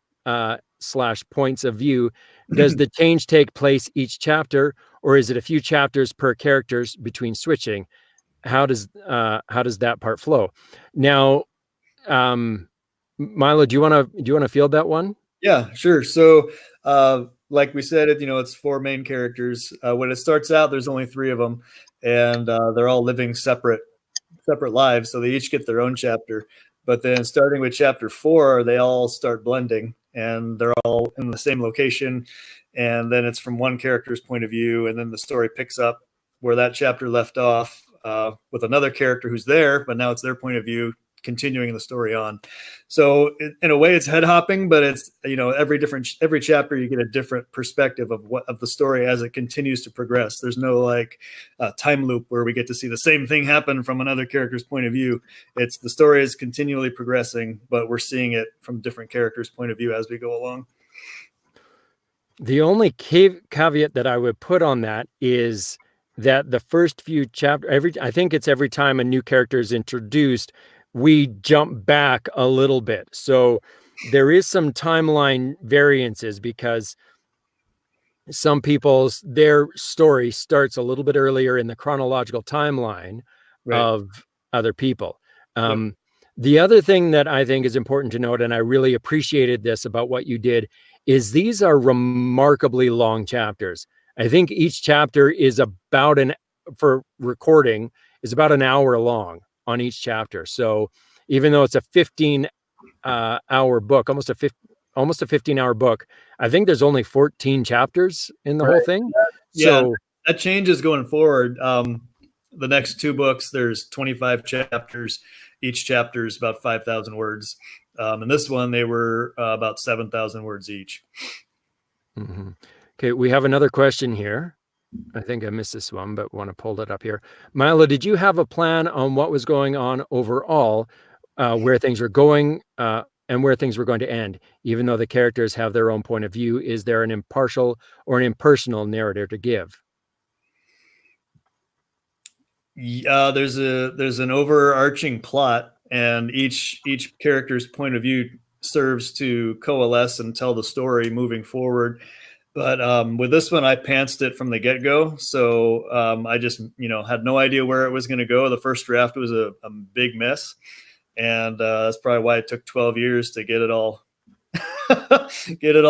/ points of view, does the change take place each chapter, or is it a few chapters per characters between switching? How does that part flow? Now, Milo, do you want to field that one?
Yeah, sure. So, like we said, it's 4 main characters. When it starts out, there's only 3 of them, and they're all living separate lives. So they each get their own chapter. But then starting with chapter 4, they all start blending. and they're all in the same location. And then it's from one character's point of view. And then the story picks up where that chapter left off with another character who's there, but now it's their point of view, continuing the story on. So in a way it's head hopping, but it's, every chapter you get a different perspective of the story as it continues to progress. There's no like time loop where we get to see the same thing happen from another character's point of view. It's the story is continually progressing, but we're seeing it from different characters' point of view as we go along.
The only caveat that I would put on that is that the first few chapters, I think it's every time a new character is introduced, we jump back a little bit. So there is some timeline variances because some their story starts a little bit earlier in the chronological timeline of other people. The other thing that I think is important to note, and I really appreciated this about what you did, is these are remarkably long chapters. I think each chapter is about for recording is about an hour long on each chapter. So even though it's a 15-hour book, almost a 15-hour book, I think there's only 14 chapters in the whole thing. So
that changes going forward. The next two books, there's 25 chapters. Each chapter is about 5,000 words. And this one, they were about 7,000 words each.
Mm-hmm. Okay, we have another question here. I think I missed this one, but want to pull it up here. Milo, did you have a plan on what was going on overall, where things were going and where things were going to end? Even though the characters have their own point of view, is there an impartial or an impersonal narrative to give?
There's an overarching plot, and each character's point of view serves to coalesce and tell the story moving forward. But with this one, I pantsed it from the get-go. So I just, had no idea where it was going to go. The first draft was a big mess. And that's probably why it took 12 years to get it all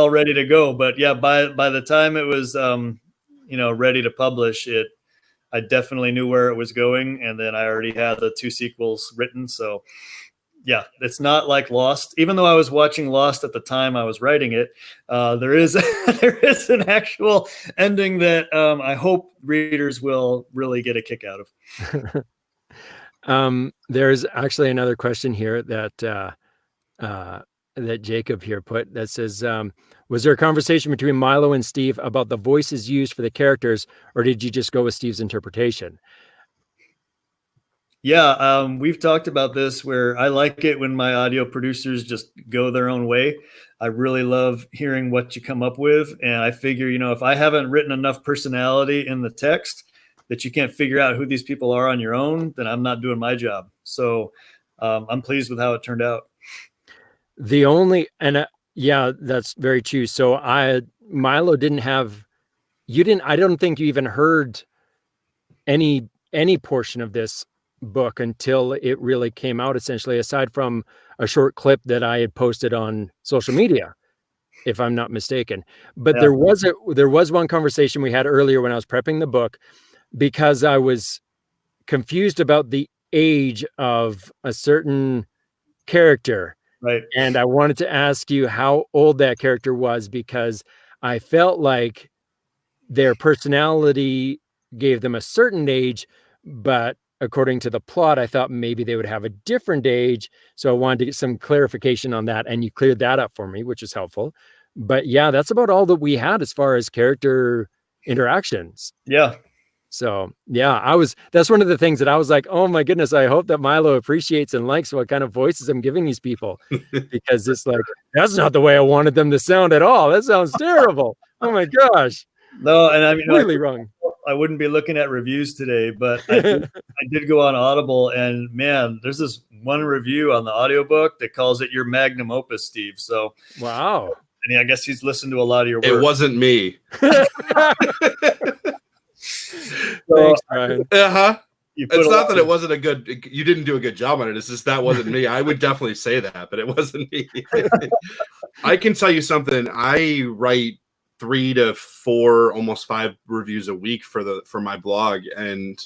ready to go. But yeah, by the time it was, ready to publish it, I definitely knew where it was going. And then I already had the 2 sequels written. So yeah, it's not like Lost. Even though I was watching Lost at the time I was writing it, there is an actual ending that I hope readers will really get a kick out
of. There's actually another question here that Jacob here put that says, was there a conversation between Milo and Steve about the voices used for the characters, or did you just go with Steve's interpretation?
Yeah, we've talked about this where I like it when my audio producers just go their own way. I really love hearing what you come up with. And I figure, if I haven't written enough personality in the text that you can't figure out who these people are on your own, then I'm not doing my job. So I'm pleased with how it turned out.
Yeah, that's very true. So Milo I don't think you even heard any portion of this book until it really came out, essentially, aside from a short clip that I had posted on social media, if I'm not mistaken. But there was one conversation we had earlier when I was prepping the book, because I was confused about the age of a certain character.
Right.
And I wanted to ask you how old that character was, because I felt like their personality gave them a certain age, but according to the plot, I thought maybe they would have a different age. So I wanted to get some clarification on that, and you cleared that up for me, which is helpful. But yeah, that's about all that we had as far as character interactions.
Yeah.
So yeah, that's one of the things that I was like, oh my goodness, I hope that Milo appreciates and likes what kind of voices I'm giving these people, because it's like, that's not the way I wanted them to sound at all. That sounds terrible. Oh my gosh.
No, and I mean,
really wrong.
I wouldn't be looking at reviews today, but I did go on Audible, and man, there's this one review on the audiobook that calls it your magnum opus, Steve. So
wow.
And I guess he's listened to a lot of your work.
It wasn't me.
Thanks, Brian.
It's not that it wasn't you didn't do a good job on it. It's just that wasn't me. I would definitely say that, but it wasn't me. I can tell you something. I write 3 to 4, almost 5 reviews a week for my blog, and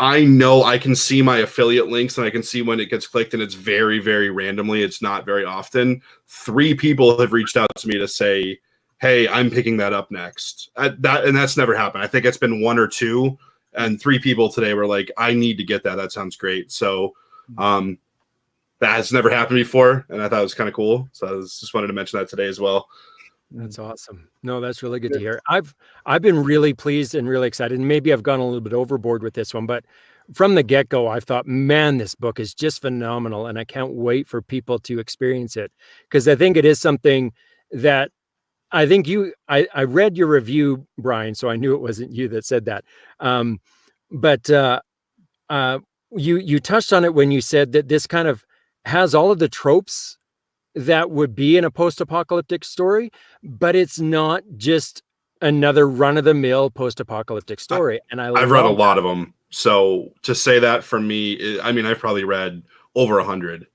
I know I can see my affiliate links and I can see when it gets clicked, and it's very, very randomly. It's not very often. 3 people have reached out to me to say, hey, I'm picking that up next. And that's never happened. I think it's been 1 or 2, and 3 people today were like, I need to get that. That sounds great. So that has never happened before, and I thought it was kind of cool. So I just wanted to mention that today as well.
That's awesome. No, that's really good to hear. I've been really pleased and really excited. And maybe I've gone a little bit overboard with this one, but from the get-go, I've thought, man, this book is just phenomenal, and I can't wait for people to experience it, because I think it is something that I think I read your review, Brian, so I knew it wasn't you that said that. But you touched on it when you said that this kind of has all of the tropes that would be in a post-apocalyptic story, but it's not just another run-of-the-mill post-apocalyptic story. And
I've read a lot of them. So to say that for me, I mean, I've probably read over 100.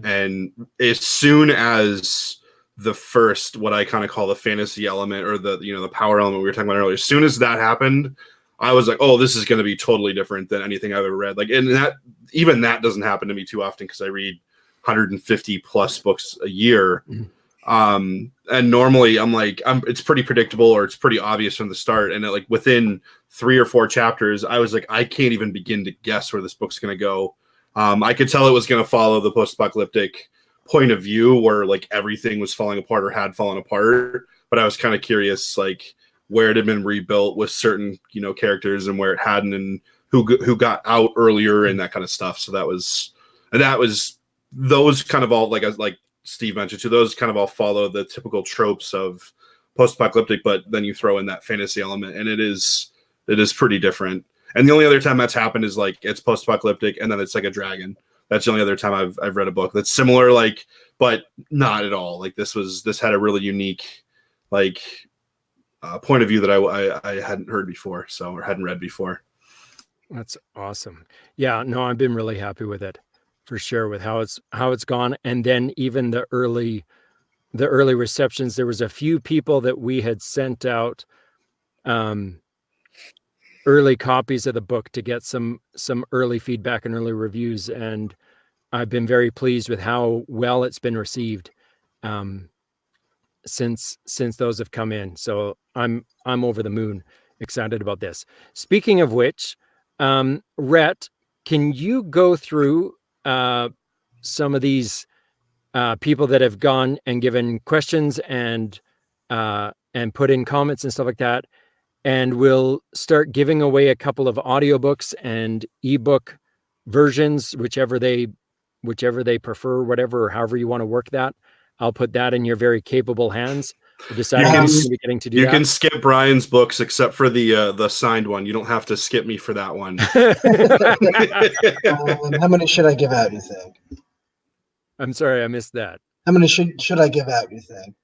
And as soon as the first, what I kind of call the fantasy element, or the power element we were talking about earlier, as soon as that happened, I was like, oh, this is going to be totally different than anything I've ever read. Like, and that doesn't happen to me too often, because I read 150 plus books a year. And normally I'm like, it's pretty predictable, or it's pretty obvious from the start. And like within 3 or 4 chapters, I was like, I can't even begin to guess where this book's going to go. I could tell it was going to follow the post-apocalyptic point of view, where like everything was falling apart or had fallen apart. But I was kind of curious, like where it had been rebuilt with certain, characters, and where it hadn't, and who got out earlier and that kind of stuff. So that was those kind of all, like Steve mentioned too, those kind of all follow the typical tropes of post-apocalyptic, but then you throw in that fantasy element, and it is pretty different. And the only other time that's happened is like it's post-apocalyptic and then it's like a dragon. That's the only other time I've read a book that's similar, like, but not at all. Like this had a really unique, like, point of view that I hadn't heard before, or hadn't read before.
That's awesome. Yeah, no, I've been really happy with it, for sure, with how it's gone. And then even the early receptions, there was a few people that we had sent out early copies of the book to get some early feedback and early reviews, and I've been very pleased with how well it's been received since those have come in. So I'm over the moon excited about this. Speaking of which, Rhett, can you go through some of these people that have gone and given questions and put in comments and stuff like that, and we'll start giving away a couple of audiobooks and ebook versions, whichever they prefer, whatever, however you want to work that. I'll put that in your very capable hands. Decide who's getting to do
you
that.
can skip Brian's books except for the signed one. You don't have to skip me for that one.
How many should I give out, you think?
I'm sorry, I missed that.
How many should I give out, you think?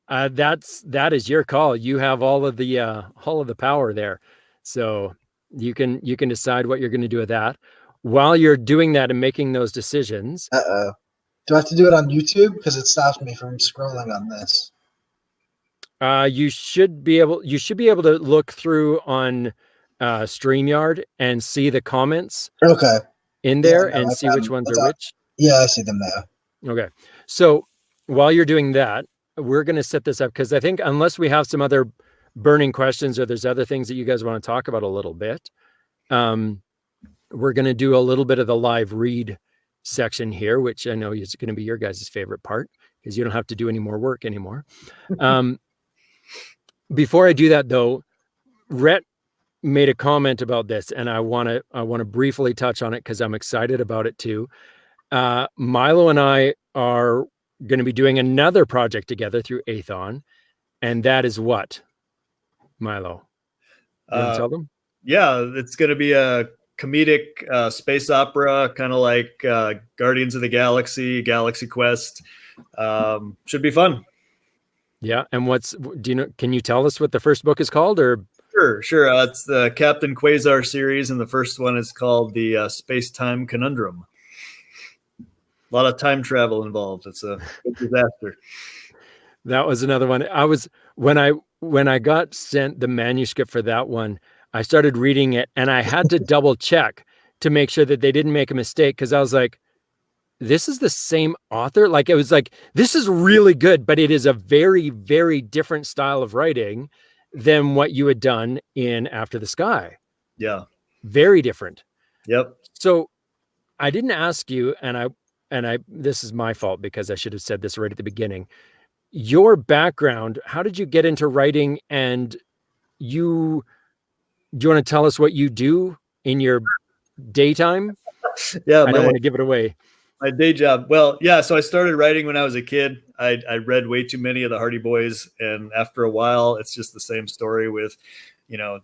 That is your call. You have all of the power there, so you can decide what you're going to do with that. While you're doing that and making those decisions,
do I have to do it on YouTube, because it stops me from scrolling on this?
you should be able to look through on StreamYard and see the comments.
Okay.
In there, and see which ones are which.
Yeah, I see them now.
Okay, so while you're doing that, we're going to set this up, because I think unless we have some other burning questions, or there's other things that you guys want to talk about a little bit, we're going to do a little bit of the live read section here, which I know is going to be your guys' favorite part, because you don't have to do any more work anymore. Before I do that, though, Rhett made a comment about this, and I want to briefly touch on it, because I'm excited about it too. Milo and I are going to be doing another project together through Athon, and that is what, Milo? You want to tell them?
Yeah, it's going to be a comedic space opera, kind of like Guardians of the Galaxy, Galaxy Quest. Should be fun.
Yeah, and can you tell us what the first book is called, or?
Sure. It's the Captain Quasar series, and the first one is called the Space-Time Conundrum. A lot of time travel involved. It's a disaster.
That was another one. When I got sent the manuscript for that one, I started reading it, and I had to double check to make sure that they didn't make a mistake, because I was like, this is the same author? Like, it was like, this is really good, but it is a very, very different style of writing than what you had done in After the Sky.
Yeah.
Very different.
Yep.
So I didn't ask you, and I this is my fault because I should have said this right at the beginning. Your background, how did you get into writing? And do you want to tell us what you do in your daytime?
Yeah.
I don't want to give it away.
My day job. Well, yeah. So I started writing when I was a kid. I read way too many of the Hardy Boys. And after a while, it's just the same story with,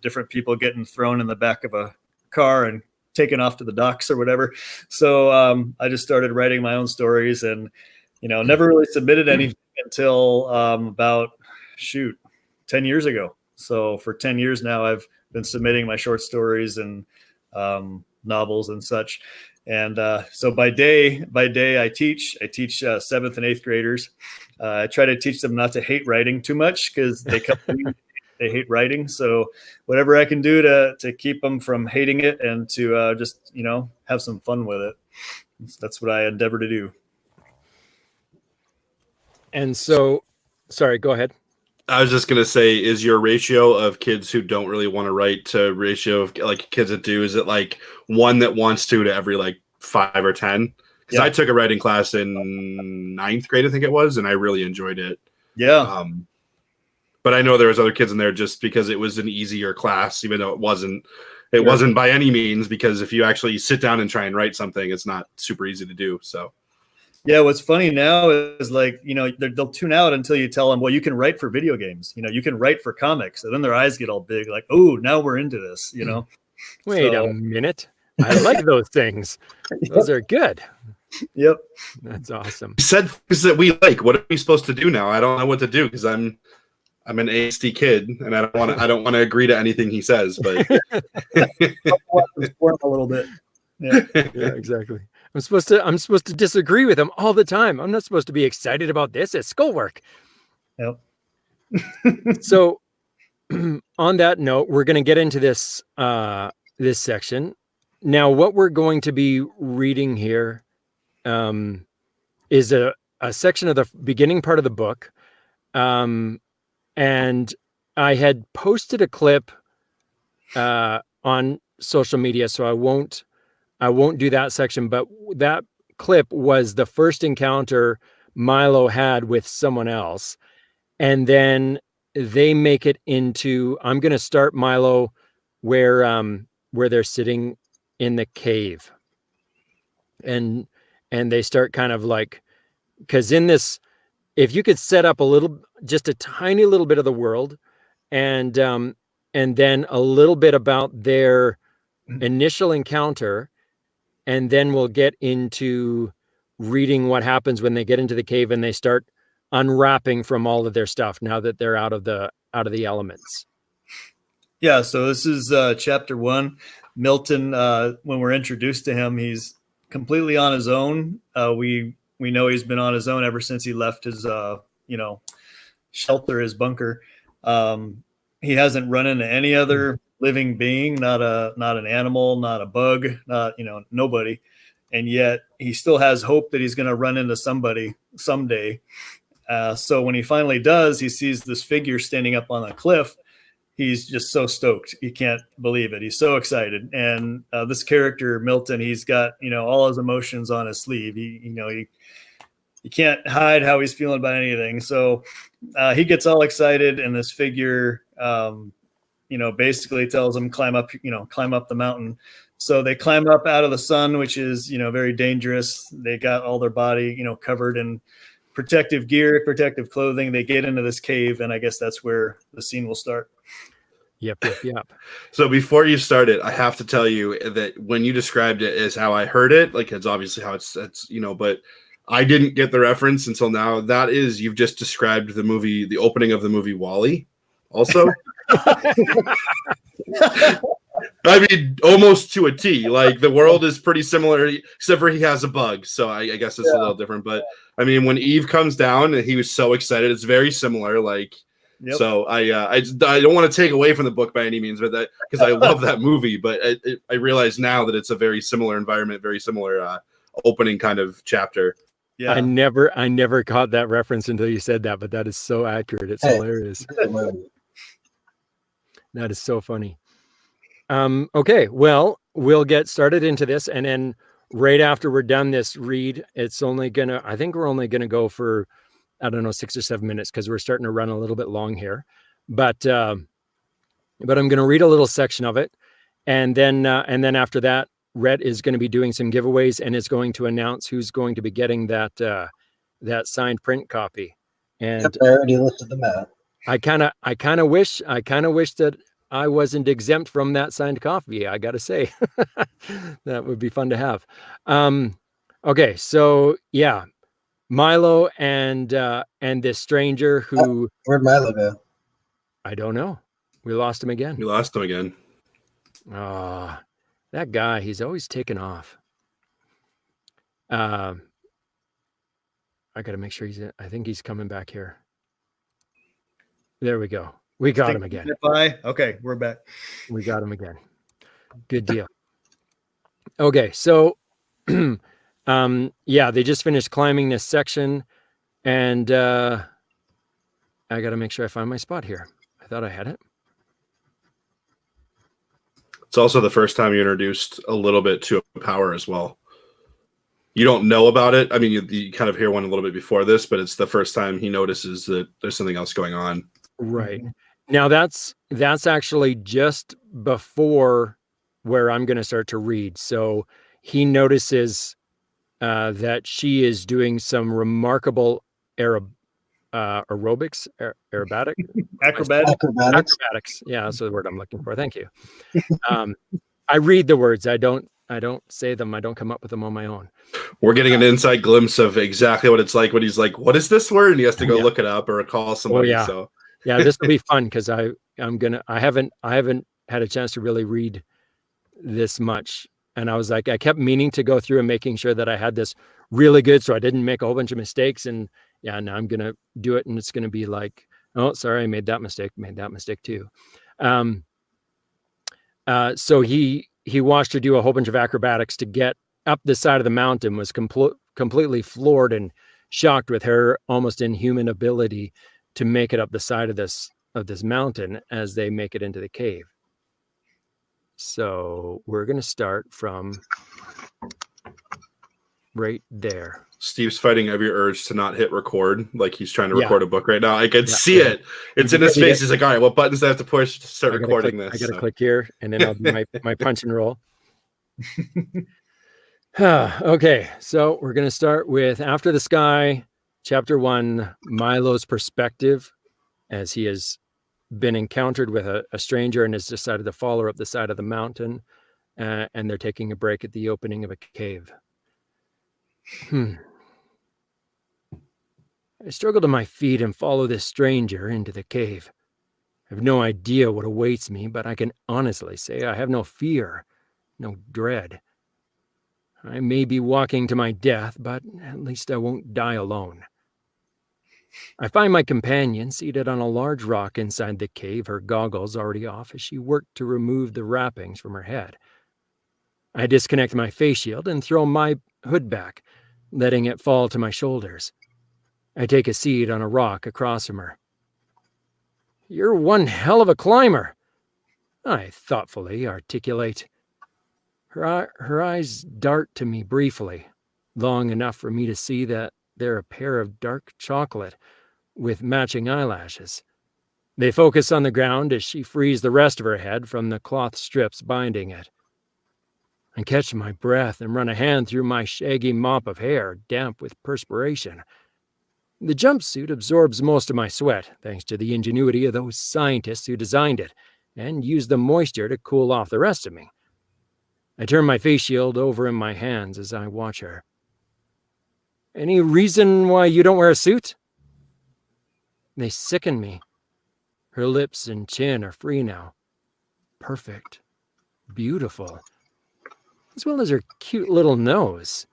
different people getting thrown in the back of a car and taken off to the docks or whatever. So I just started writing my own stories, and, never really submitted anything until about 10 years ago. So for 10 years now, I've been submitting my short stories and novels and such. And so by day, I teach 7th and 8th graders. I try to teach them not to hate writing too much, because they they hate writing. So whatever I can do to keep them from hating it and to just, have some fun with it. That's what I endeavor to do.
And so, sorry, go ahead.
I was just going to say, is your ratio of kids who don't really want to write to ratio of like kids that do, is it like one that wants to every like 5 or 10? Because I took a writing class in 9th grade, I think it was, and I really enjoyed it.
Yeah.
But I know there was other kids in there just because it was an easier class, even though it wasn't by any means, because if you actually sit down and try and write something, it's not super easy to do. So.
Yeah, what's funny now is like, they'll tune out until you tell them, well, you can write for video games, you can write for comics. And then their eyes get all big, like, oh, now we're into this,
Wait a minute. I like those things. Those are good.
Yep.
That's awesome.
You said things that we like. What are we supposed to do now? I don't know what to do, because I'm an ASD kid, and I don't want to agree to anything he says, but
a little bit. Yeah.
Yeah, exactly. I'm supposed to disagree with him all the time. I'm not supposed to be excited about this. It's schoolwork.
Yep.
So on that note, we're going to get into this this section. Now, what we're going to be reading here is a section of the beginning part of the book. And I had posted a clip on social media, so I won't do that section, but that clip was the first encounter Milo had with someone else. And then they make it into, I'm going to start Milo where they're sitting in the cave. And they start kind of like, because in this, if you could set up just a tiny little bit of the world, and then a little bit about their initial encounter, and then we'll get into reading what happens when they get into the cave and they start unwrapping from all of their stuff now that they're out of the elements.
Yeah. So this is chapter 1. Milton, when we're introduced to him, he's completely on his own. We know he's been on his own ever since he left his, shelter, his bunker. He hasn't run into any other living being, not an animal, not a bug, not, nobody. And yet he still has hope that he's going to run into somebody someday. So when he finally does, he sees this figure standing up on a cliff. He's just so stoked. He can't believe it. He's so excited. And this character, Milton, he's got, all his emotions on his sleeve. He can't hide how he's feeling about anything. So he gets all excited, and this figure, basically tells him climb up the mountain. So they climb up out of the sun, which is, very dangerous. They got all their body, covered in protective gear, protective clothing. They get into this cave, and I guess that's where the scene will start.
Yep.
So before you start it, I have to tell you that when you described it as how I heard it, like it's obviously how it's but I didn't get the reference until now. That is, you've just described the movie, the opening of the movie WALL-E also. I mean, almost to a T. Like the world is pretty similar, except for he has a bug. So I guess it's a little different. But I mean, when Eve comes down and he was so excited, it's very similar. Like
Yep.
So I don't want to take away from the book by any means, but that because I love that movie, but I realize now that it's a very similar environment, very similar opening kind of chapter.
Yeah. I never caught that reference until you said that, but that is so accurate. It's hilarious. That is so funny. Okay, well, we'll get started into this, and then right after we're done this read, it's only gonna, I think we're only gonna go for, I don't know, 6 or 7 minutes because we're starting to run a little bit long here. But I'm gonna read a little section of it, and then after that, Rhett is going to be doing some giveaways and is going to announce who's going to be getting that that signed print copy. And
I already listed them out.
I kind of wish that I wasn't exempt from that signed copy. I got to say, that would be fun to have. Okay, so yeah, Milo and this stranger who
where'd Milo go?
I don't know. We lost him again. Oh, that guy, he's always taken off. I got to make sure I think he's coming back here. There we go. We got him again.
Okay, we're back.
We got him again. Good deal. Okay, so yeah, they just finished climbing this section, and I got to make sure I find my spot here. I thought I had it.
It's also the first time you introduced a little bit to a power as well. You don't know about it. I mean, you kind of hear one a little bit before this, but it's the first time he notices that there's something else going on.
Right. Now that's actually just before where I'm going to start to read. So he notices that she is doing some remarkable acrobatics. Yeah, that's the word I'm looking for. Thank you. I read the words. I don't say them. I don't come up with them on my own.
We're getting an inside glimpse of exactly what it's like when he's like, "What is this word?" And he has to go look it up or call somebody.
Oh, yeah.
So
yeah, this will be fun because I haven't had a chance to really read this much, and I was like, I kept meaning to go through and making sure that I had this really good, so I didn't make a whole bunch of mistakes. And yeah, now I'm gonna do it, and it's gonna be like, oh, sorry, I made that mistake too. So he watched her do a whole bunch of acrobatics to get up the side of the mountain, was completely floored and shocked with her almost inhuman ability to make it up the side of this mountain as they make it into the cave. So we're going to start from right there.
Steve's fighting every urge to not hit record, like he's trying to record a book right now. I can see it. It's in his face. He's like, all right, what buttons do I have to push to start recording this?
I got to click here, and then I'll do my punch and roll. Okay, so we're going to start with After the Sky, Chapter 1, Milo's perspective, as he has been encountered with a stranger and has decided to follow her up the side of the mountain, and they're taking a break at the opening of a cave. I struggle to my feet and follow this stranger into the cave. I have no idea what awaits me, but I can honestly say I have no fear, no dread. I may be walking to my death, but at least I won't die alone. I find my companion seated on a large rock inside the cave, her goggles already off as she worked to remove the wrappings from her head. I disconnect my face shield and throw my hood back, letting it fall to my shoulders. I take a seat on a rock across from her. "You're one hell of a climber," I thoughtfully articulate. Her eyes dart to me briefly, long enough for me to see that they're a pair of dark chocolate with matching eyelashes. They focus on the ground as she frees the rest of her head from the cloth strips binding it. I catch my breath and run a hand through my shaggy mop of hair, damp with perspiration. The jumpsuit absorbs most of my sweat, thanks to the ingenuity of those scientists who designed it, and use the moisture to cool off the rest of me. I turn my face shield over in my hands as I watch her. "Any reason why you don't wear a suit?" They sicken me. Her lips and chin are free now. Perfect. Beautiful. As well as her cute little nose.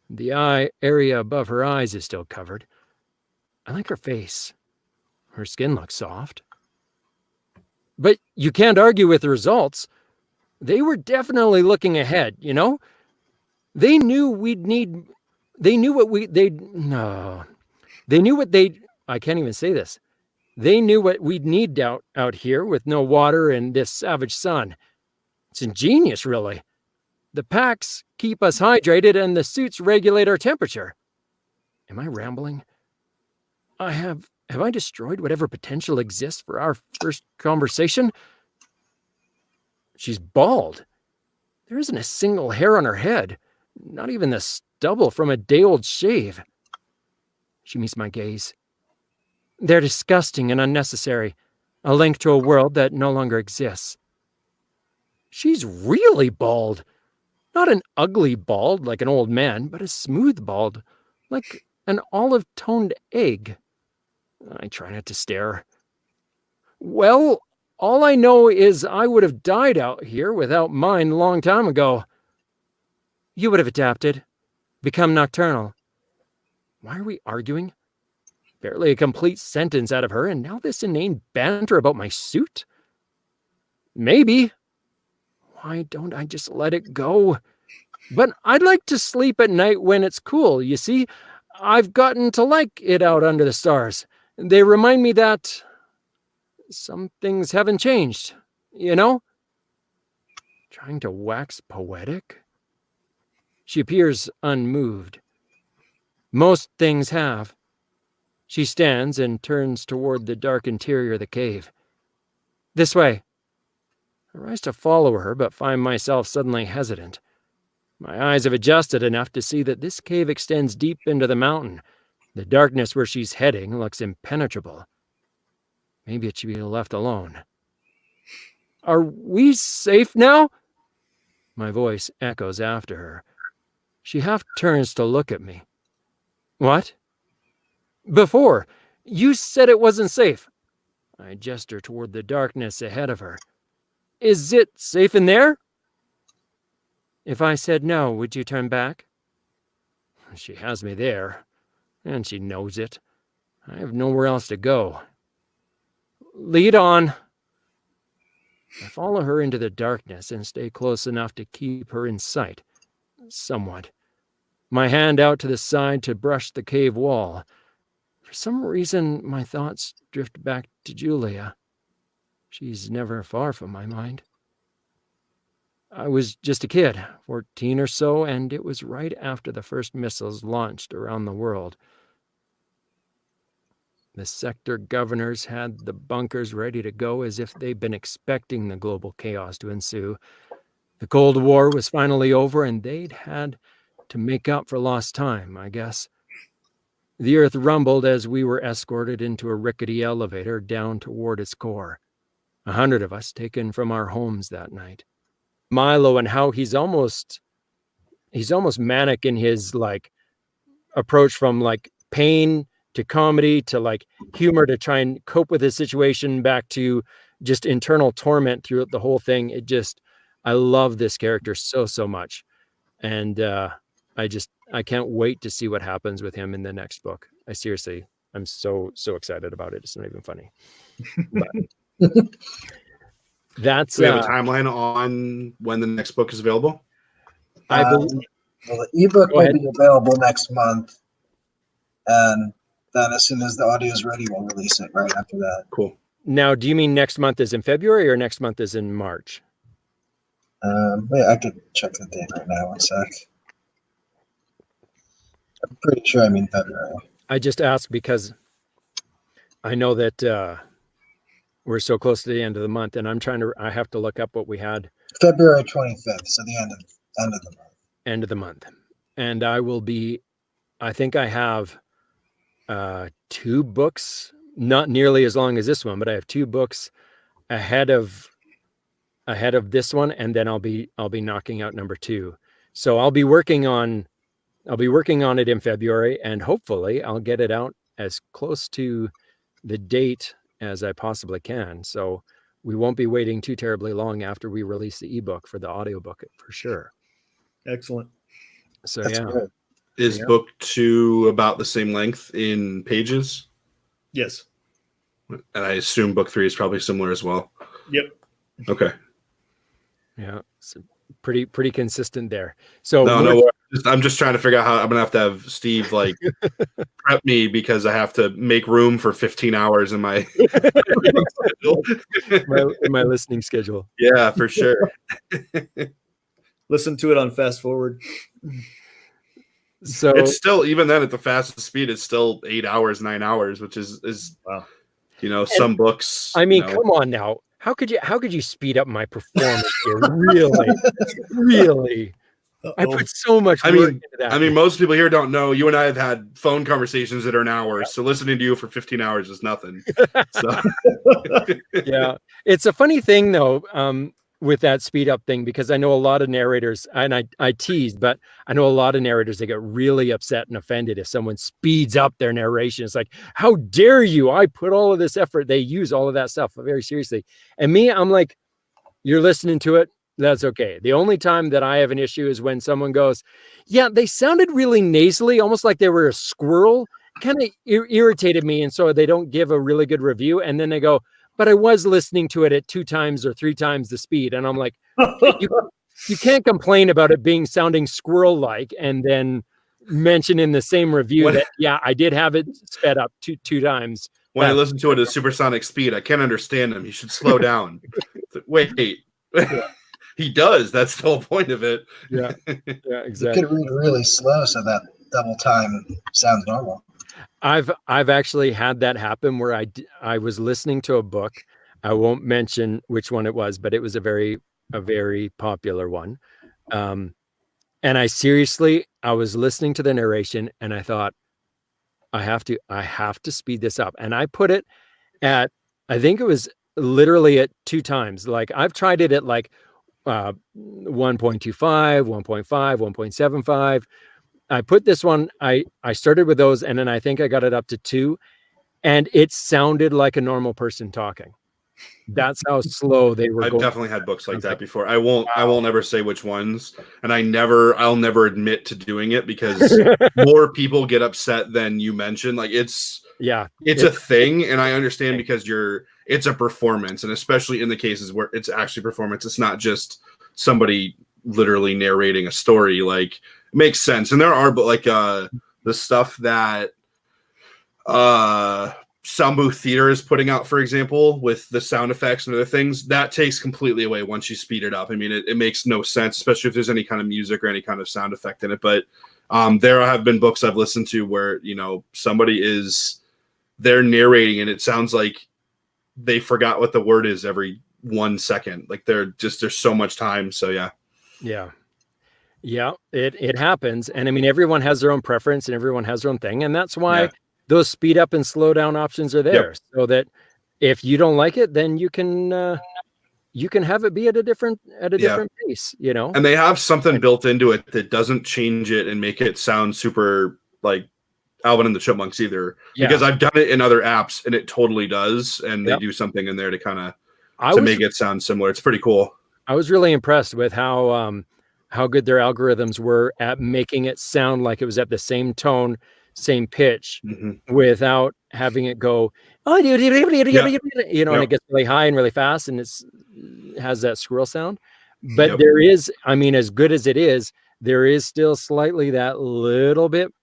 The eye area above her eyes is still covered. I like her face. Her skin looks soft. But you can't argue with the results. They were definitely looking ahead, you know? They knew we'd need... They knew what we... No. They knew what they'd... I can't even say this. They knew what we'd need out here with no water and this savage sun. It's ingenious, really. The packs keep us hydrated and the suits regulate our temperature. Am I rambling? Have I destroyed whatever potential exists for our first conversation? She's bald. There isn't a single hair on her head, not even the stubble from a day-old shave. She meets my gaze. They're disgusting and unnecessary, a link to a world that no longer exists. She's really bald. Not an ugly bald like an old man, but a smooth bald, like an olive-toned egg. I try not to stare. Well, all I know is I would have died out here without mine a long time ago. You would have adapted, become nocturnal. Why are we arguing? Barely a complete sentence out of her, and now this inane banter about my suit? Maybe. Why don't I just let it go? But I'd like to sleep at night when it's cool, you see? I've gotten to like it out under the stars. They remind me that some things haven't changed, you know? Trying to wax poetic? She appears unmoved. Most things have. She stands and turns toward the dark interior of the cave. This way. I rise to follow her, but find myself suddenly hesitant. My eyes have adjusted enough to see that this cave extends deep into the mountain. The darkness where she's heading looks impenetrable. Maybe it should be left alone. Are we safe now? My voice echoes after her. She half turns to look at me. What? Before, you said it wasn't safe. I gesture toward the darkness ahead of her. Is it safe in there? If I said no, would you turn back? She has me there, and she knows it. I have nowhere else to go. Lead on. I follow her into the darkness and stay close enough to keep her in sight. Somewhat. My hand out to the side to brush the cave wall. For some reason, my thoughts drift back to Julia. She's never far from my mind. I was just a kid, 14 or so, and it was right after the first missiles launched around the world. The sector governors had the bunkers ready to go as if they'd been expecting the global chaos to ensue. The Cold War was finally over, and they'd had to make up for lost time, I guess. The earth rumbled as we were escorted into a rickety elevator down toward its core. 100 of us taken from our homes that night. Milo and how he's almost manic in his approach from pain to comedy to humor to try and cope with his situation back to just internal torment throughout the whole thing. I love this character so much. And I can't wait to see what happens with him in the next book. I'm so excited about it. It's not even funny. But that's
do we have a timeline on when the next book is available?
I believe the ebook will be available next month, and then as soon as the audio is ready, we'll release it right after that.
Cool.
Now, do you mean next month is in February or next month is in March?
Wait, I could check the date right now. One sec. I'm pretty sure I mean February.
I just asked because I know that we're so close to the end of the month, and I have to look up what we had.
February 25th, so the end of the month.
End of the month. And I think I have 2 books, not nearly as long as this one, but I have 2 books ahead of this one, and then I'll be knocking out number 2. So I'll be working on it in February, and hopefully I'll get it out as close to the date as I possibly can. So we won't be waiting too terribly long after we release the ebook for the audiobook for sure.
Excellent.
So
That's good.
Is book 2 about the same length in pages?
Yes.
And I assume book 3 is probably similar as well.
Yep.
Okay.
Yeah. So pretty consistent there. So
I'm just trying to figure out how I'm gonna have to have Steve like prep me, because I have to make room for 15 hours in my
my listening schedule.
Yeah, for sure.
Listen to it on fast forward.
So
it's still, even then at the fastest speed, it's still 8 hours, 9 hours, which is
wow.
Some books.
I mean, come on now. How could you speed up my performance here? Really?
Uh-oh.
I put so much work into that.
I mean, most people here don't know. You and I have had phone conversations that are an hour, so listening to you for 15 hours is nothing. So
yeah, it's a funny thing though, with that speed up thing, because I know a lot of narrators, and I teased, but I know a lot of narrators, they get really upset and offended if someone speeds up their narration. It's like, how dare you? I put all of this effort. They use all of that stuff very seriously. And me, I'm like, you're listening to it. That's okay. The only time that I have an issue is when someone goes, yeah, they sounded really nasally, almost like they were a squirrel. Kind of irritated me. And so they don't give a really good review. And then they go, but I was listening to it at 2 times or 3 times the speed. And I'm like, you can't complain about it sounding squirrel-like and then mention in the same review that, yeah, I did have it sped up two times.
When I listen to it at supersonic speed, I can't understand him. He should slow down. Wait. He does. That's the whole point of it.
Yeah, exactly.
You could read really slow so that double time sounds normal.
I've actually had that happen where I was listening to a book. I won't mention which one it was, but it was a very popular one. And I was listening to the narration and I thought, I have to speed this up. And I put it at, I think it was literally at 2 times. Like I've tried it at like 1.25, 1.5, 1.75. I put this one, I started with those, and then I think I got it up to 2, and it sounded like a normal person talking. That's how slow they were.
I've definitely had books like that before. I won't ever say which ones, and I'll never admit to doing it, because more people get upset than you mention. Like it's a thing, and I understand, because it's a performance, and especially in the cases where it's actually performance, it's not just somebody literally narrating a story. Like, it makes sense. And there are, but like the stuff that Sound Booth Theater is putting out, for example, with the sound effects and other things, that takes completely away once you speed it up. I mean, it makes no sense, especially if there's any kind of music or any kind of sound effect in it. But there have been books I've listened to where, they're narrating and it sounds like they forgot what the word is every 1 second. Like there's so much time. So
yeah, it happens. And I mean, everyone has their own preference and everyone has their own thing. And that's why those speed up and slow down options are there, so that if you don't like it, then you can have it be at a different pace,
And they have something built into it that doesn't change it and make it sound super like Alvin and the Chipmunks either. Because I've done it in other apps and it totally does. And they do something in there to kind of make it sound similar. It's pretty cool.
I was really impressed with how good their algorithms were at making it sound like it was at the same tone, same pitch, without having it go, and it gets really high and really fast, and it has that squirrel sound. But there is, I mean, as good as it is, there is still slightly that little bit.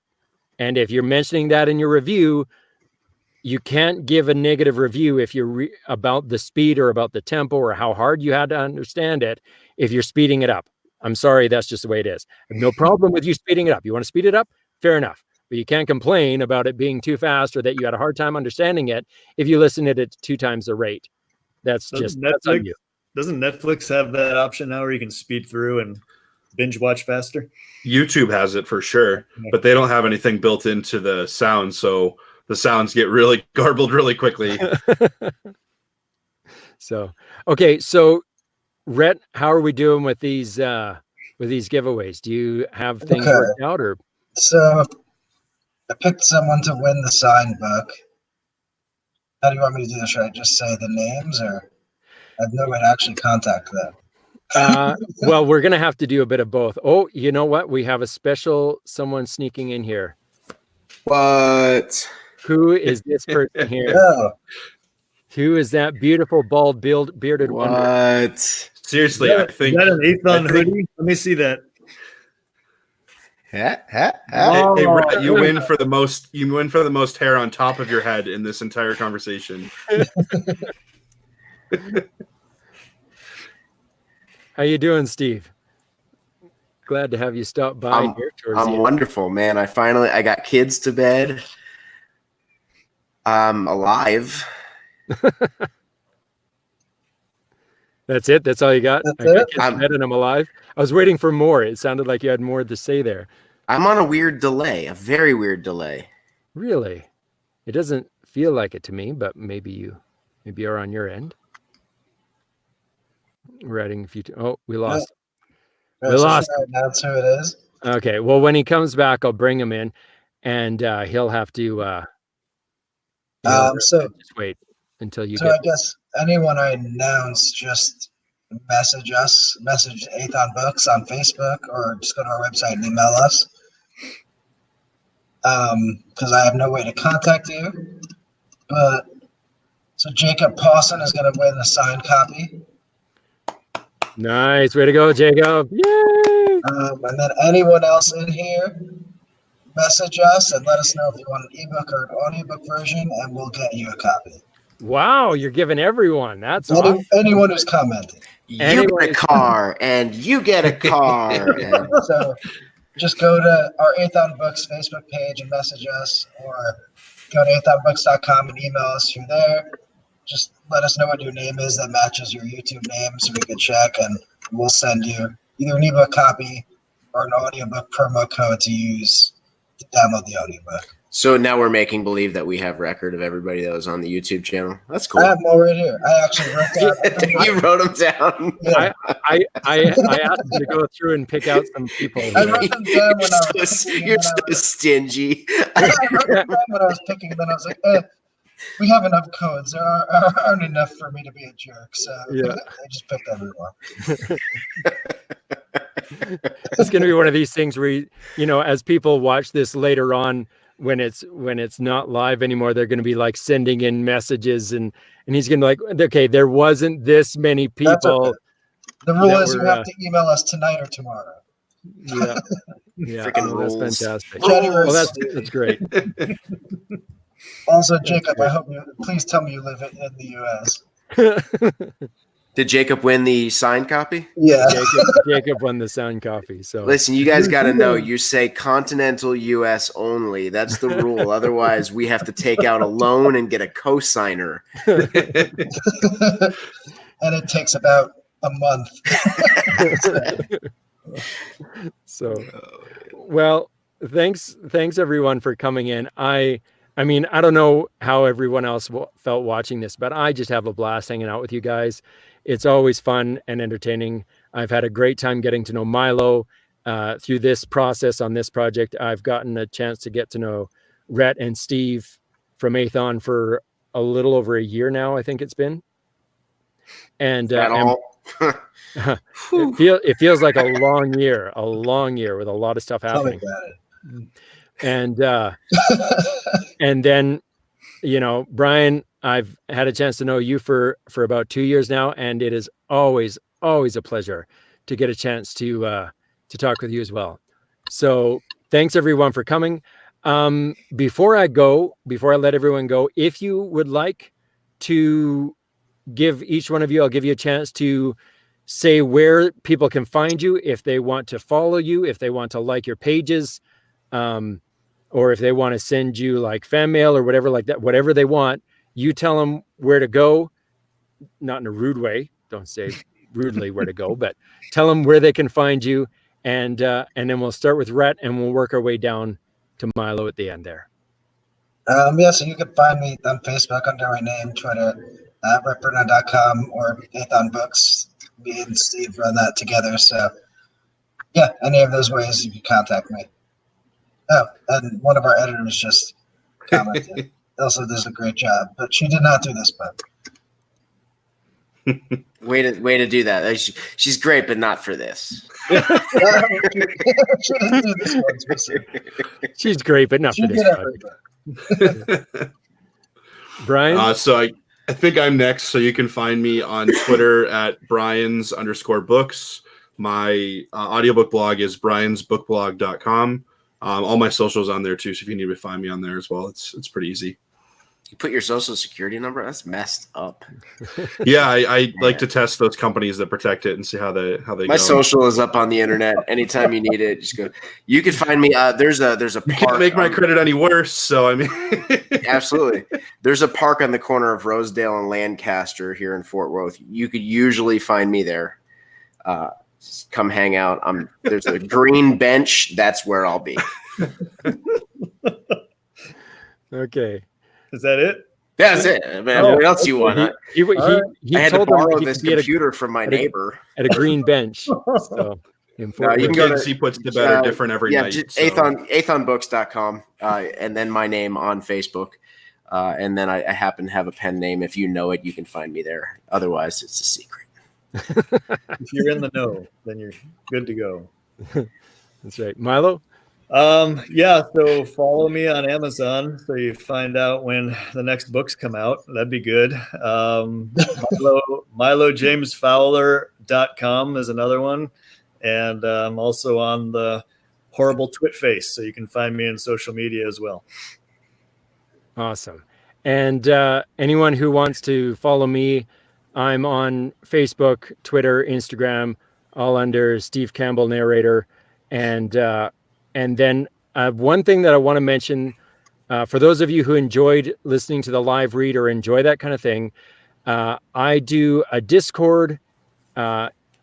And if you're mentioning that in your review, you can't give a negative review if you're about the speed or about the tempo or how hard you had to understand it if you're speeding it up. I'm sorry, that's just the way it is. I have no problem with you speeding it up. You want to speed it up? Fair enough. But you can't complain about it being too fast or that you had a hard time understanding it if you listen to it at 2 times the rate. That's on you.
Doesn't Netflix have that option now where you can speed through and binge watch faster?
YouTube has it for sure, but they don't have anything built into the sound, so the sounds get really garbled really quickly.
So Rhett, how are we doing with these giveaways? Do you have things worked out, or?
So I picked someone to win the signed book. How do you want me to do this? Should I just say the names, or I have no way to actually contact them?
Well, we're gonna have to do a bit of both. Oh, you know what? We have a special someone sneaking in here.
What?
Who is this person here?
Oh,
Who is that beautiful bald bearded wonder?
What?
Seriously, I think
is that an Aethon
I think-
hoodie? Let me see that.
Ha.
Hey, Rhett, you win for the most. You win for the most hair on top of your head in this entire conversation.
How you doing, Steve? Glad to have you stop by here.
I'm wonderful, man. I got kids to bed. I'm alive.
That's it. That's all you got.
That's
I got
it?
kids to bed and I'm alive. I was waiting for more. It sounded like you had more to say there.
I'm on a weird delay, a very weird delay.
Really? It doesn't feel like it to me, but maybe you're on your end. Writing a few. We lost. We lost.
That's who it is.
Okay. Well, when he comes back, I'll bring him in, and he'll have to.
So
just wait until you
So
get.
I guess anyone I announce, just message Aethon Books on Facebook, or just go to our website and email us. Because I have no way to contact you. But so Jacob Pawson is going to win a signed copy.
Nice way to go, Jacob! Yay!
And then anyone else in here, message us and let us know if you want an ebook or an audiobook version, and we'll get you a copy.
Wow, you're giving everyone. That's awesome.
Anyone who's commented.
You get a car, and you get a car.
So just go to our Aethon Books Facebook page and message us, or go to aethonbooks.com and email us through there. Just let us know what your name is that matches your YouTube name so we can check, and we'll send you either an ebook copy or an audiobook promo code to use to download the audiobook.
So now we're making believe that we have record of everybody that was on the YouTube channel. That's cool.
I have them all right here. I actually wrote down.
You wrote them down.
Yeah.
I asked you to go through and pick out some people.
I wrote them down when I was picking.
You're so stingy.
I wrote them down when I was picking, and then I was like, we have enough codes. There aren't enough for me to be a jerk. So
Yeah.
I just picked everyone.
It's going to be one of these things where, as people watch this later on, when it's not live anymore, they're going to be like sending in messages, and he's going to be like, okay, there wasn't this many people.
Okay. The rule is you have to email us tonight or tomorrow.
Yeah.
Freaking
that's
rules.
fantastic.
January
Well, that's great.
Also, Jacob, I hope please tell me you live in the U.S.
Did Jacob win the signed copy?
Yeah.
Jacob won the sound coffee. So
Listen, you guys got to know, you say continental U.S. only. That's the rule. Otherwise, we have to take out a loan and get a cosigner.
And it takes about a month.
So, well, thanks everyone for coming in. I mean, I don't know how everyone else felt watching this, but I just have a blast hanging out with you guys. It's always fun and entertaining. I've had a great time getting to know Milo through this process on this project. I've gotten a chance to get to know Rhett and Steve from Aethon for a little over a year now, I think it's been. And it feels like a long year with a lot of stuff happening. And then, Brian, I've had a chance to know you for about 2 years now, and it is always a pleasure to get a chance to talk with you as well. So thanks everyone for coming. Before I let everyone go, if you would like to give each one of you, I'll give you a chance to say where people can find you, if they want to follow you, if they want to like your pages, or if they want to send you like fan mail or whatever like that, whatever they want, you tell them where to go, not in a rude way. Don't say rudely where to go, but tell them where they can find you. And then we'll start with Rhett and we'll work our way down to Milo at the end there.
So you can find me on Facebook under my name, Twitter, rhettburnett.com, or Aethon Books. Me and Steve run that together. So yeah, any of those ways you can contact me. Oh, and one of our editors just commented. Also does a great job, but she did not do this book.
Way to do that. She's great, but not for this.
She didn't do this one specifically.
She's great, but not for this one. Brian?
I think I'm next, so you can find me on Twitter at Brian's_books. My audiobook blog is briansbookblog.com. All my socials on there too, so if you need to find me on there as well, it's pretty easy.
You put your social security number? That's messed up.
Yeah, I like to test those companies that protect it and see how they
My
go.
social is up on the internet. Anytime you need it, just go. You can find me. There's a
You can't make my credit any worse. So I mean,
absolutely. There's a park on the corner of Rosedale and Lancaster here in Fort Worth. You could usually find me there. Just come hang out. There's a green bench. That's where I'll be.
Okay.
Is that it?
Yeah, that's it. I mean, what else you want?
He
I had to
told them
borrow
he
this
could be
computer from my neighbor.
at a green bench. So in Fort
you
Worth.
can go to
he puts to bed are different every night.
So. Athonbooks.com, and then my name on Facebook. And then I happen to have a pen name. If you know it, you can find me there. Otherwise, it's a secret.
If you're in the know, then you're good to go.
That's right. Milo?
Yeah, so follow me on Amazon so you find out when the next books come out. That'd be good. MiloJamesFowler.com is another one. And I'm also on the Horrible Twit Face, so you can find me in social media as well.
Awesome. And anyone who wants to follow me, I'm on Facebook, Twitter, Instagram, all under Steve Campbell Narrator. And then one thing that I want to mention, for those of you who enjoyed listening to the live read or enjoy that kind of thing, I do a Discord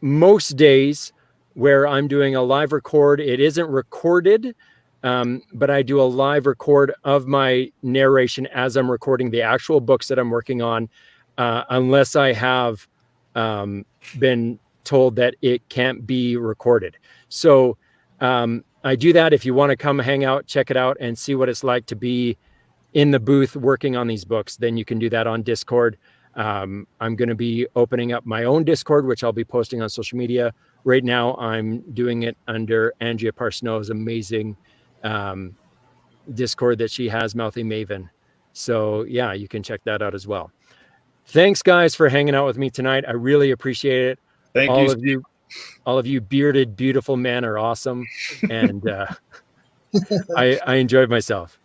most days where I'm doing a live record. It isn't recorded, but I do a live record of my narration as I'm recording the actual books that I'm working on, unless I have been told that it can't be recorded. So I do that. If you want to come hang out, check it out and see what it's like to be in the booth working on these books, then you can do that on Discord. I'm going to be opening up my own Discord, which I'll be posting on social media. Right now, I'm doing it under Andrea Parsnow's amazing Discord that she has, Mouthy Maven. So yeah, you can check that out as well. Thanks, guys, for hanging out with me tonight. I really appreciate it.
Thank you.
All of you bearded, beautiful men are awesome. And I enjoyed myself.